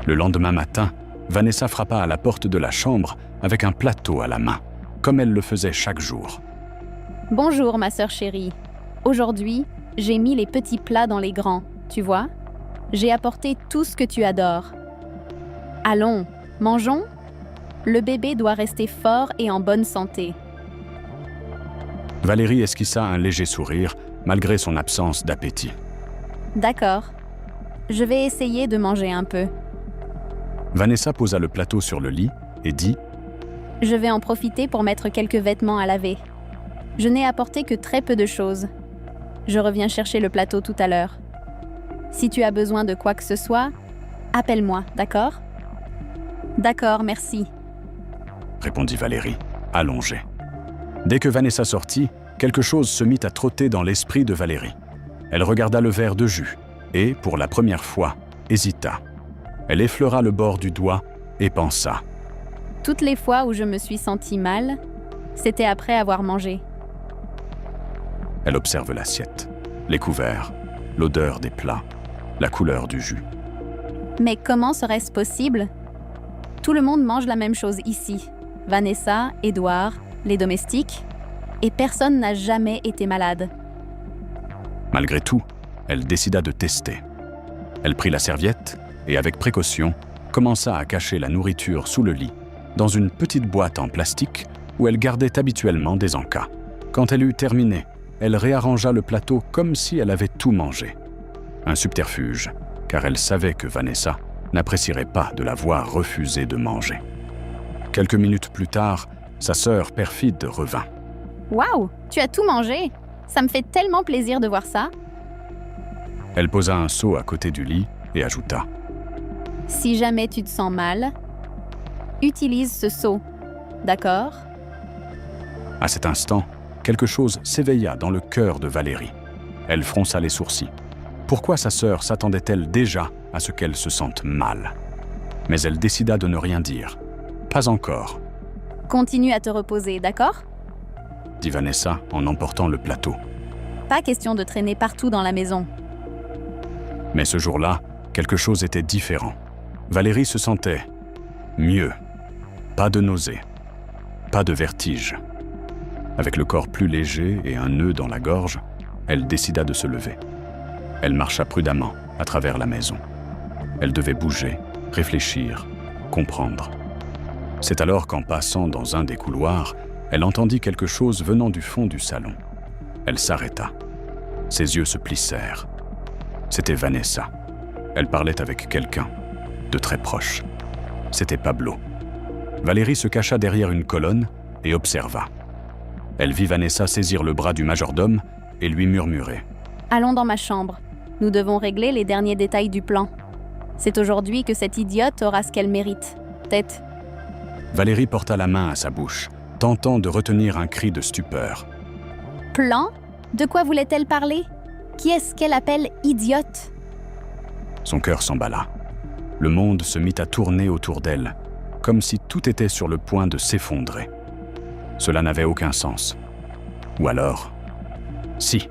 Le lendemain matin, Vanessa frappa à la porte de la chambre avec un plateau à la main, comme elle le faisait chaque jour. « Bonjour, ma sœur chérie. Aujourd'hui, j'ai mis les petits plats dans les grands, tu vois? J'ai apporté tout ce que tu adores. Allons, mangeons ?» Le bébé doit rester fort et en bonne santé. Valérie esquissa un léger sourire, malgré son absence d'appétit. D'accord. Je vais essayer de manger un peu. Vanessa posa le plateau sur le lit et dit Je vais en profiter pour mettre quelques vêtements à laver. Je n'ai apporté que très peu de choses. Je reviens chercher le plateau tout à l'heure. Si tu as besoin de quoi que ce soit, appelle-moi, d'accord? D'accord, merci. répondit Valérie, allongée. Dès que Vanessa sortit, quelque chose se mit à trotter dans l'esprit de Valérie. Elle regarda le verre de jus et, pour la première fois, hésita. Elle effleura le bord du doigt et pensa. Toutes les fois où je me suis sentie mal, c'était après avoir mangé. Elle observe l'assiette, les couverts, l'odeur des plats, la couleur du jus. Mais comment serait-ce possible? Tout le monde mange la même chose ici. Vanessa, Édouard, les domestiques, et personne n'a jamais été malade. Malgré tout, elle décida de tester. Elle prit la serviette et, avec précaution, commença à cacher la nourriture sous le lit, dans une petite boîte en plastique où elle gardait habituellement des encas. Quand elle eut terminé, elle réarrangea le plateau comme si elle avait tout mangé. Un subterfuge, car elle savait que Vanessa n'apprécierait pas de la voir refuser de manger. Quelques minutes plus tard, sa sœur perfide revint. « Waouh, tu as tout mangé! Ça me fait tellement plaisir de voir ça! » Elle posa un seau à côté du lit et ajouta. « Si jamais tu te sens mal, utilise ce seau, d'accord? » À cet instant, quelque chose s'éveilla dans le cœur de Valérie. Elle fronça les sourcils. Pourquoi sa sœur s'attendait-elle déjà à ce qu'elle se sente mal? Mais elle décida de ne rien dire. Pas encore, Continue à te reposer, d'accord? dit Vanessa en emportant le plateau. Pas question de traîner partout dans la maison. Mais ce jour-là, quelque chose était différent. Valérie se sentait mieux. Pas de nausée, pas de vertige. Avec le corps plus léger et un nœud dans la gorge, elle décida de se lever. Elle marcha prudemment à travers la maison. Elle devait bouger, réfléchir, comprendre. C'est alors qu'en passant dans un des couloirs, elle entendit quelque chose venant du fond du salon. Elle s'arrêta. Ses yeux se plissèrent. C'était Vanessa. Elle parlait avec quelqu'un, de très proche. C'était Pablo. Valérie se cacha derrière une colonne et observa. Elle vit Vanessa saisir le bras du majordome et lui murmurer. « Allons dans ma chambre. Nous devons régler les derniers détails du plan. C'est aujourd'hui que cette idiote aura ce qu'elle mérite. Tête. » Valérie porta la main à sa bouche, tentant de retenir un cri de stupeur. « Plan? De quoi voulait-elle parler? Qui est-ce qu'elle appelle idiote? » Son cœur s'emballa. Le monde se mit à tourner autour d'elle, comme si tout était sur le point de s'effondrer. Cela n'avait aucun sens. Ou alors, si.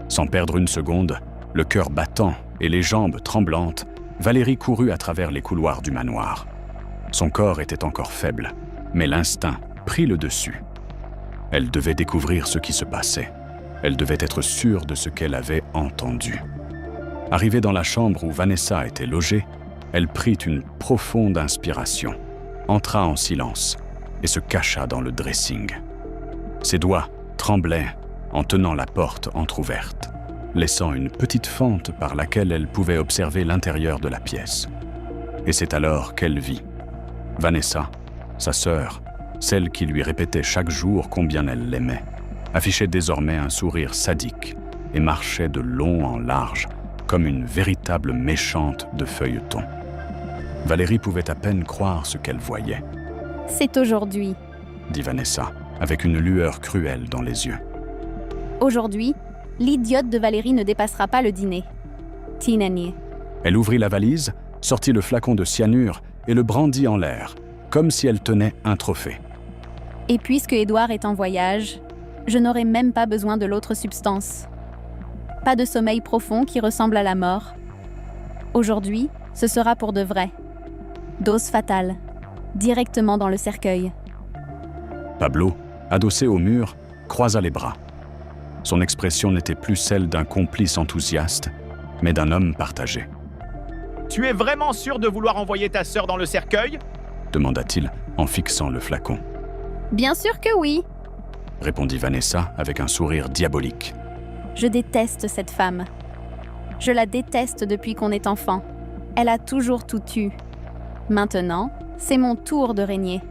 Sans perdre une seconde, le cœur battant et les jambes tremblantes, Valérie courut à travers les couloirs du manoir. Son corps était encore faible, mais l'instinct prit le dessus. Elle devait découvrir ce qui se passait. Elle devait être sûre de ce qu'elle avait entendu. Arrivée dans la chambre où Vanessa était logée, elle prit une profonde inspiration, entra en silence et se cacha dans le dressing. Ses doigts tremblaient en tenant la porte entr'ouverte, laissant une petite fente par laquelle elle pouvait observer l'intérieur de la pièce. Et c'est alors qu'elle vit Vanessa, sa sœur, celle qui lui répétait chaque jour combien elle l'aimait, affichait désormais un sourire sadique et marchait de long en large, comme une véritable méchante de feuilleton. Valérie pouvait à peine croire ce qu'elle voyait. « C'est aujourd'hui. » dit Vanessa, avec une lueur cruelle dans les yeux. Aujourd'hui, l'idiote de Valérie ne dépassera pas le dîner. Tinani. Elle ouvrit la valise, sortit le flacon de cyanure et le brandit en l'air, comme si elle tenait un trophée. Et puisque Édouard est en voyage, je n'aurai même pas besoin de l'autre substance. Pas de sommeil profond qui ressemble à la mort. Aujourd'hui, ce sera pour de vrai. Dose fatale, directement dans le cercueil. Pablo, adossé au mur, croisa les bras. Son expression n'était plus celle d'un complice enthousiaste, mais d'un homme partagé. Tu es vraiment sûr de vouloir envoyer ta sœur dans le cercueil? Demanda-t-il, en fixant le flacon. Bien sûr que oui. Répondit Vanessa avec un sourire diabolique. Je déteste cette femme. Je la déteste depuis qu'on est enfant. Elle a toujours tout eu. Maintenant, c'est mon tour de régner.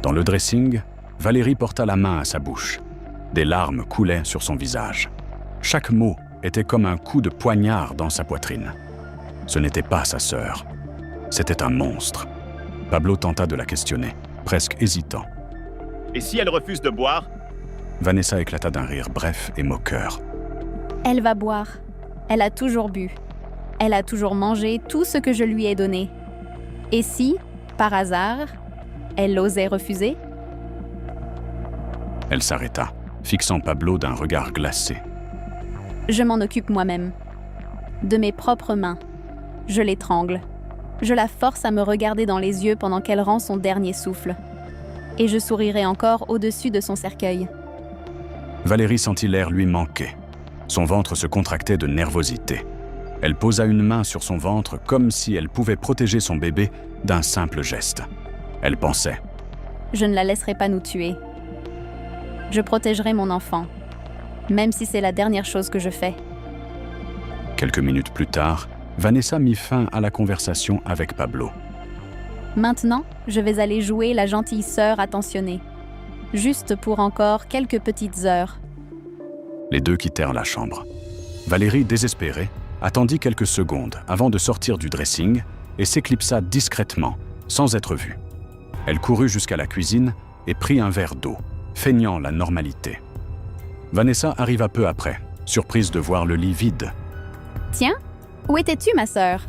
Dans le dressing, Valérie porta la main à sa bouche. Des larmes coulaient sur son visage. Chaque mot était comme un coup de poignard dans sa poitrine. Ce n'était pas sa sœur. C'était un monstre. Pablo tenta de la questionner, presque hésitant. Et si elle refuse de boire? Vanessa éclata d'un rire bref et moqueur. Elle va boire. Elle a toujours bu. Elle a toujours mangé tout ce que je lui ai donné. Et si, par hasard, elle osait refuser? Elle s'arrêta, fixant Pablo d'un regard glacé. Je m'en occupe moi-même. De mes propres mains. Je l'étrangle. Je la force à me regarder dans les yeux pendant qu'elle rend son dernier souffle. Et je sourirai encore au-dessus de son cercueil. Valérie sentit l'air lui manquer. Son ventre se contractait de nervosité. Elle posa une main sur son ventre comme si elle pouvait protéger son bébé d'un simple geste. Elle pensait. Je ne la laisserai pas nous tuer. Je protégerai mon enfant, même si c'est la dernière chose que je fais. Quelques minutes plus tard, Vanessa mit fin à la conversation avec Pablo. Maintenant, je vais aller jouer la gentille sœur attentionnée. Juste pour encore quelques petites heures. Les deux quittèrent la chambre. Valérie, désespérée, attendit quelques secondes avant de sortir du dressing et s'éclipsa discrètement, sans être vue. Elle courut jusqu'à la cuisine et prit un verre d'eau, feignant la normalité. Vanessa arriva peu après, surprise de voir le lit vide. « Tiens, où étais-tu, ma sœur ?»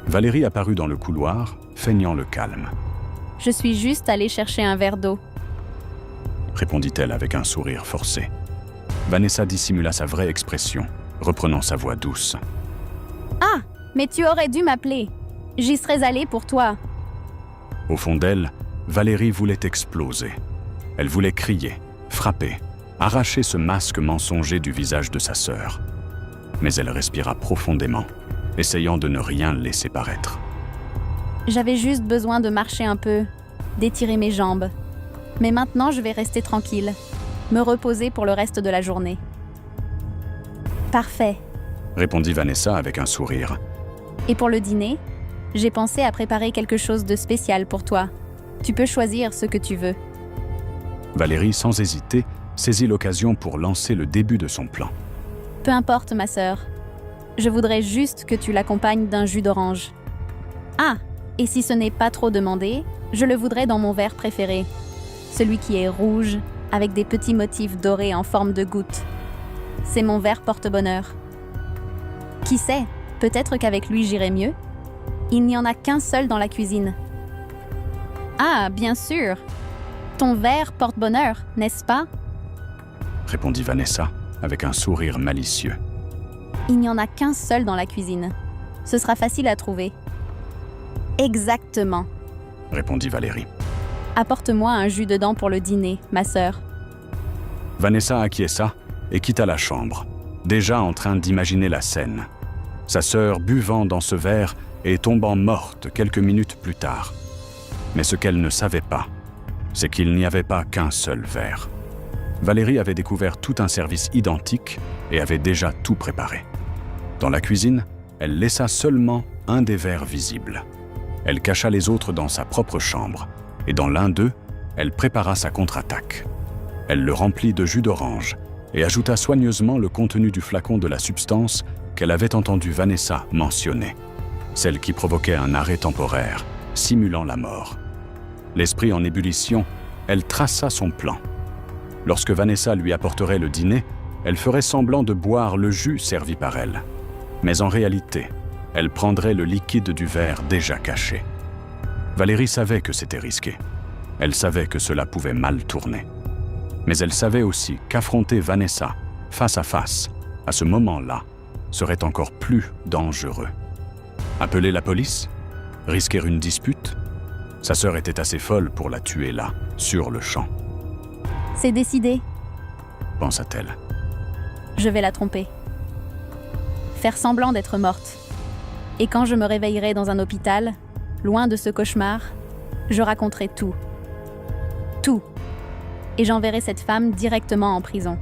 Valérie apparut dans le couloir, feignant le calme. « Je suis juste allée chercher un verre d'eau. » répondit-elle avec un sourire forcé. Vanessa dissimula sa vraie expression, reprenant sa voix douce. « Ah, mais tu aurais dû m'appeler. J'y serais allée pour toi. » Au fond d'elle, Valérie voulait exploser. Elle voulait crier, frapper, arracher ce masque mensonger du visage de sa sœur. Mais elle respira profondément, essayant de ne rien laisser paraître. J'avais juste besoin de marcher un peu, d'étirer mes jambes. Mais maintenant, je vais rester tranquille, me reposer pour le reste de la journée. Parfait. Répondit Vanessa avec un sourire. Et pour le dîner, j'ai pensé à préparer quelque chose de spécial pour toi. Tu peux choisir ce que tu veux. Valérie, sans hésiter, saisit l'occasion pour lancer le début de son plan. Peu importe, ma sœur. Je voudrais juste que tu l'accompagnes d'un jus d'orange. Ah, et si ce n'est pas trop demandé, je le voudrais dans mon verre préféré. Celui qui est rouge, avec des petits motifs dorés en forme de gouttes. C'est mon verre porte-bonheur. Qui sait, peut-être qu'avec lui j'irai mieux. Il n'y en a qu'un seul dans la cuisine. Ah, bien sûr. Ton verre porte-bonheur, n'est-ce pas? Répondit Vanessa avec un sourire malicieux. Il n'y en a qu'un seul dans la cuisine. Ce sera facile à trouver. Exactement. Répondit Valérie. Apporte-moi un jus dedans pour le dîner, ma sœur. Vanessa acquiesça et quitta la chambre, déjà en train d'imaginer la scène. Sa sœur buvant dans ce verre et tombant morte quelques minutes plus tard. Mais ce qu'elle ne savait pas, c'est qu'il n'y avait pas qu'un seul verre. Valérie avait découvert tout un service identique et avait déjà tout préparé. Dans la cuisine, elle laissa seulement un des verres visibles. Elle cacha les autres dans sa propre chambre, et dans l'un d'eux, elle prépara sa contre-attaque. Elle le remplit de jus d'orange et ajouta soigneusement le contenu du flacon de la substance qu'elle avait entendu Vanessa mentionner, celle qui provoquait un arrêt temporaire, simulant la mort. L'esprit en ébullition, elle traça son plan. Lorsque Vanessa lui apporterait le dîner, elle ferait semblant de boire le jus servi par elle. Mais en réalité, elle prendrait le liquide du verre déjà caché. Valérie savait que c'était risqué. Elle savait que cela pouvait mal tourner. Mais elle savait aussi qu'affronter Vanessa face à face, à ce moment-là, serait encore plus dangereux. Appeler la police? Risquer une dispute? Sa sœur était assez folle pour la tuer là, sur le champ. C'est décidé. Pensa-t-elle. Je vais la tromper. Faire semblant d'être morte. Et quand je me réveillerai dans un hôpital, loin de ce cauchemar, Je raconterai tout. Tout. Et j'enverrai cette femme directement en prison.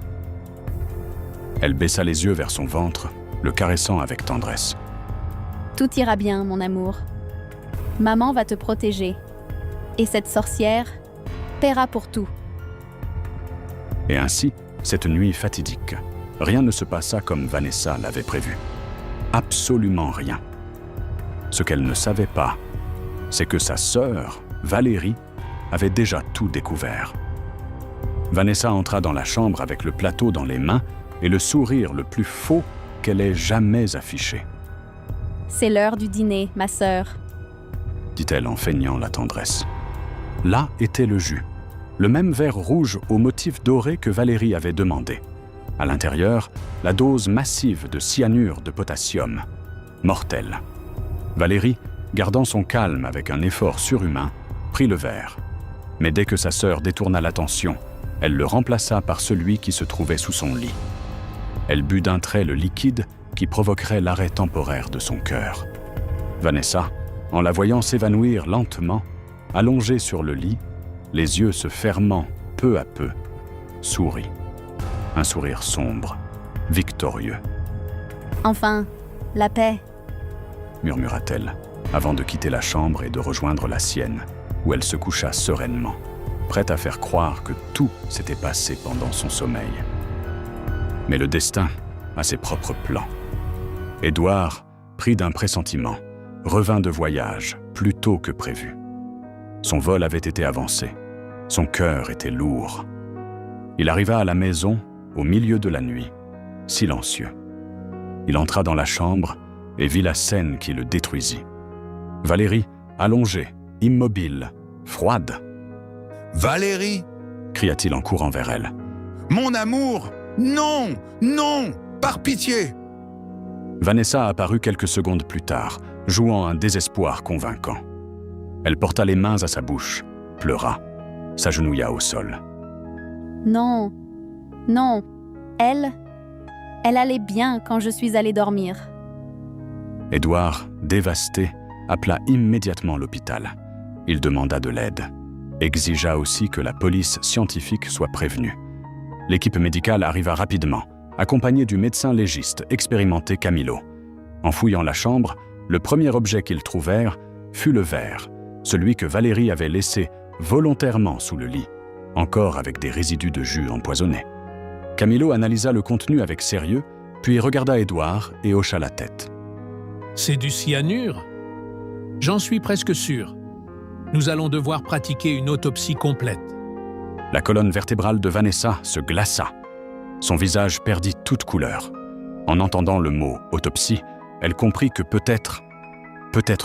Elle baissa les yeux vers son ventre, le caressant avec tendresse. Tout ira bien, mon amour. Maman va te protéger. Et cette sorcière paiera pour tout. Et ainsi, cette nuit fatidique, rien ne se passa comme Vanessa l'avait prévu. Absolument rien. Ce qu'elle ne savait pas, c'est que sa sœur, Valérie, avait déjà tout découvert. Vanessa entra dans la chambre avec le plateau dans les mains et le sourire le plus faux qu'elle ait jamais affiché. « C'est l'heure du dîner, ma sœur. » dit-elle en feignant la tendresse. Là était le jus, le même verre rouge au motif doré que Valérie avait demandé. À l'intérieur, la dose massive de cyanure de potassium, mortelle. Valérie, gardant son calme avec un effort surhumain, prit le verre. Mais dès que sa sœur détourna l'attention, elle le remplaça par celui qui se trouvait sous son lit. Elle but d'un trait le liquide qui provoquerait l'arrêt temporaire de son cœur. Vanessa, en la voyant s'évanouir lentement, allongée sur le lit, les yeux se fermant peu à peu, sourit. Un sourire sombre, victorieux. « Enfin, la paix. » murmura-t-elle, avant de quitter la chambre et de rejoindre la sienne, où elle se coucha sereinement, prête à faire croire que tout s'était passé pendant son sommeil. Mais le destin a ses propres plans. Édouard, pris d'un pressentiment, revint de voyage plus tôt que prévu. Son vol avait été avancé. Son cœur était lourd. Il arriva à la maison au milieu de la nuit, silencieux. Il entra dans la chambre et vit la scène qui le détruisit. Valérie, allongée, immobile, froide. « Valérie !» cria-t-il en courant vers elle. « Mon amour! Non! Non! Par pitié !» Vanessa apparut quelques secondes plus tard, jouant un désespoir convaincant. Elle porta les mains à sa bouche, pleura, s'agenouilla au sol. « Non, non, elle allait bien quand je suis allée dormir. » Édouard, dévasté, appela immédiatement l'hôpital. Il demanda de l'aide, exigea aussi que la police scientifique soit prévenue. L'équipe médicale arriva rapidement, accompagnée du médecin légiste expérimenté Camilo. En fouillant la chambre, le premier objet qu'ils trouvèrent fut le verre, celui que Valérie avait laissé volontairement sous le lit, encore avec des résidus de jus empoisonné. Camilo analysa le contenu avec sérieux, puis regarda Édouard et hocha la tête. « C'est du cyanure ? J'en suis presque sûr. Nous allons devoir pratiquer une autopsie complète. » La colonne vertébrale de Vanessa se glaça. Son visage perdit toute couleur. En entendant le mot « autopsie », elle comprit que peut-être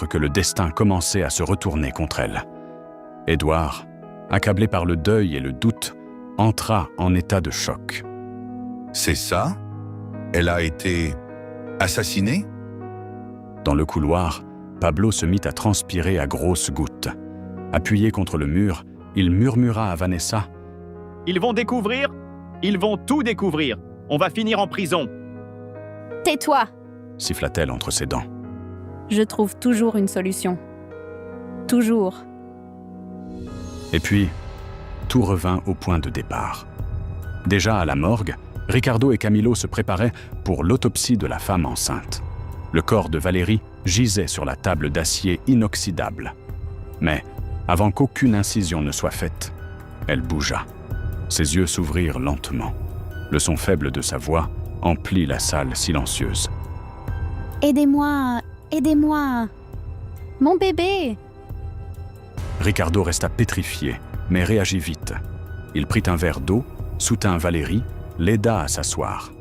que le destin commençait à se retourner contre elle. Édouard, accablé par le deuil et le doute, entra en état de choc. « C'est ça? Elle a été assassinée ?» Dans le couloir, Pablo se mit à transpirer à grosses gouttes. Appuyé contre le mur, il murmura à Vanessa « Ils vont découvrir. Ils vont tout découvrir. On va finir en prison. » « Tais-toi !» siffla-t-elle entre ses dents. « Je trouve toujours une solution. Toujours. » Et puis, tout revint au point de départ. Déjà à la morgue, Ricardo et Camilo se préparaient pour l'autopsie de la femme enceinte. Le corps de Valérie gisait sur la table d'acier inoxydable. Mais, avant qu'aucune incision ne soit faite, elle bougea. Ses yeux s'ouvrirent lentement. Le son faible de sa voix emplit la salle silencieuse. « Aidez-moi! Aidez-moi! Mon bébé !» Ricardo resta pétrifié, mais réagit vite. Il prit un verre d'eau, soutint Valérie, l'aida à s'asseoir.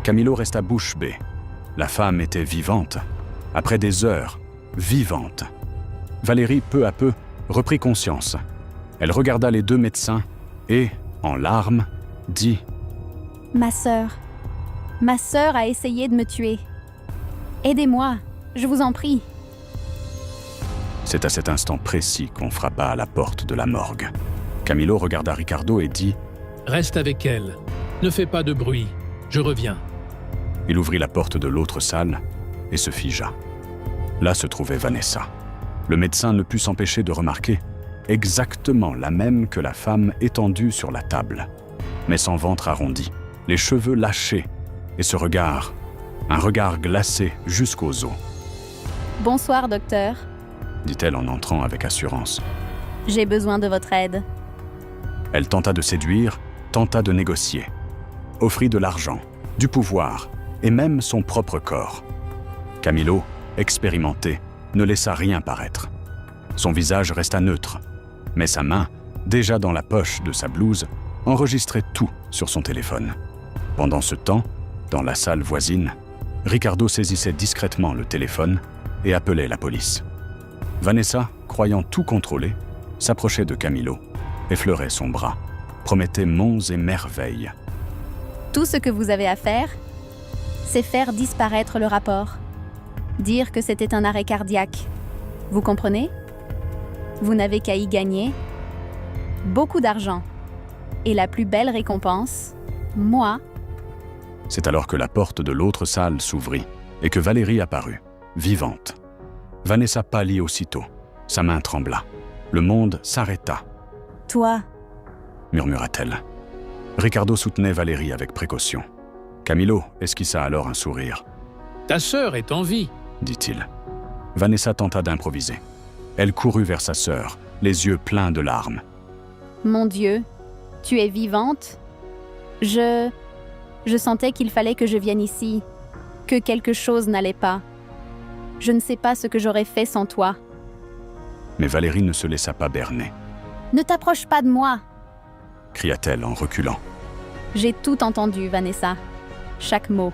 Camilo resta bouche bée. La femme était vivante. Après des heures, vivante. Valérie, peu à peu, reprit conscience. Elle regarda les deux médecins et, en larmes, dit « Ma sœur a essayé de me tuer. Aidez-moi, je vous en prie. » C'est à cet instant précis qu'on frappa à la porte de la morgue. Camilo regarda Ricardo et dit « Reste avec elle. Ne fais pas de bruit. Je reviens. » Il ouvrit la porte de l'autre salle et se figea. Là se trouvait Vanessa. Le médecin ne put s'empêcher de remarquer exactement la même que la femme étendue sur la table, mais sans ventre arrondi, les cheveux lâchés, et ce regard, un regard glacé jusqu'aux os. « Bonsoir, docteur. » dit-elle en entrant avec assurance. « J'ai besoin de votre aide. » Elle tenta de séduire, tenta de négocier. Offrit de l'argent, du pouvoir, et même son propre corps. Camilo, expérimenté, ne laissa rien paraître. Son visage resta neutre, mais sa main, déjà dans la poche de sa blouse, enregistrait tout sur son téléphone. Pendant ce temps, dans la salle voisine, Ricardo saisissait discrètement le téléphone et appelait la police. Vanessa, croyant tout contrôler, s'approchait de Camilo, effleurait son bras, promettait monts et merveilles. Tout ce que vous avez à faire, c'est faire disparaître le rapport. Dire que c'était un arrêt cardiaque. Vous comprenez? Vous n'avez qu'à y gagner beaucoup d'argent. Et la plus belle récompense, moi. C'est alors que la porte de l'autre salle s'ouvrit et que Valérie apparut, vivante. Vanessa pâlit aussitôt. Sa main trembla. Le monde s'arrêta. « Toi » murmura-t-elle. Ricardo soutenait Valérie avec précaution. Camilo esquissa alors un sourire. « Ta sœur est en vie. » dit-il. Vanessa tenta d'improviser. Elle courut vers sa sœur, les yeux pleins de larmes. « Mon Dieu, tu es vivante? Je sentais qu'il fallait que je vienne ici, que quelque chose n'allait pas. Je ne sais pas ce que j'aurais fait sans toi. » Mais Valérie ne se laissa pas berner. « Ne t'approche pas de moi !» cria-t-elle en reculant. « J'ai tout entendu, Vanessa. Chaque mot.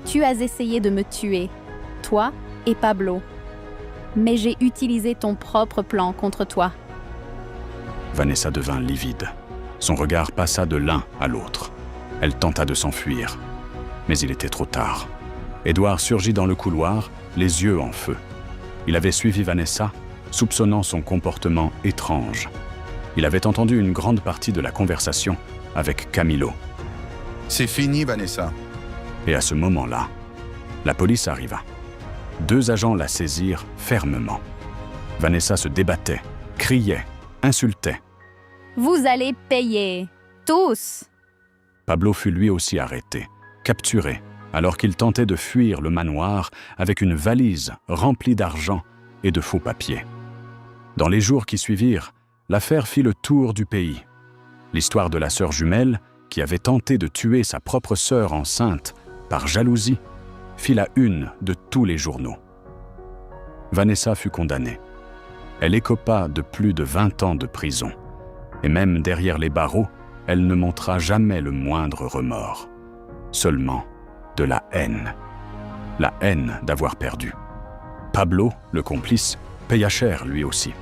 Tu as essayé de me tuer, toi et Pablo. Mais j'ai utilisé ton propre plan contre toi. » Vanessa devint livide. Son regard passa de l'un à l'autre. Elle tenta de s'enfuir. Mais il était trop tard. Édouard surgit dans le couloir, les yeux en feu. Il avait suivi Vanessa, soupçonnant son comportement étrange. Il avait entendu une grande partie de la conversation avec Camilo. « C'est fini, Vanessa. » Et à ce moment-là, la police arriva. 2 agents la saisirent fermement. Vanessa se débattait, criait, insultait. « Vous allez payer, tous !» Pablo fut lui aussi arrêté, capturé, alors qu'il tentait de fuir le manoir avec une valise remplie d'argent et de faux papiers. Dans les jours qui suivirent, l'affaire fit le tour du pays. L'histoire de la sœur jumelle, qui avait tenté de tuer sa propre sœur enceinte par jalousie, fit la une de tous les journaux. Vanessa fut condamnée. Elle écopa de plus de 20 ans de prison. Et même derrière les barreaux, elle ne montra jamais le moindre remords. Seulement de la haine. La haine d'avoir perdu. Pablo, le complice, paya cher lui aussi.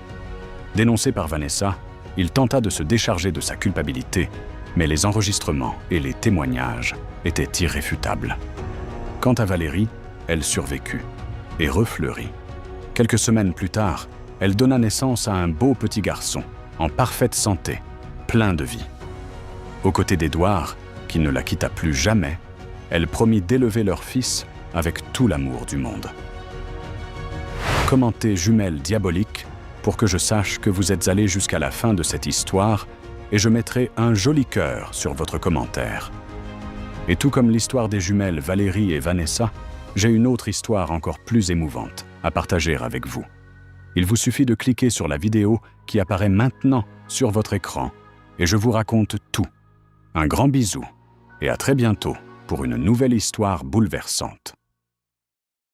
Dénoncé par Vanessa, il tenta de se décharger de sa culpabilité, mais les enregistrements et les témoignages étaient irréfutables. Quant à Valérie, elle survécut et refleurit. Quelques semaines plus tard, elle donna naissance à un beau petit garçon, en parfaite santé, plein de vie. Aux côtés d'Édouard, qui ne la quitta plus jamais, elle promit d'élever leur fils avec tout l'amour du monde. Commentez Jumelles diaboliques pour que je sache que vous êtes allés jusqu'à la fin de cette histoire et je mettrai un joli cœur sur votre commentaire. Et tout comme l'histoire des jumelles Valérie et Vanessa, j'ai une autre histoire encore plus émouvante à partager avec vous. Il vous suffit de cliquer sur la vidéo qui apparaît maintenant sur votre écran et je vous raconte tout. Un grand bisou et à très bientôt pour une nouvelle histoire bouleversante.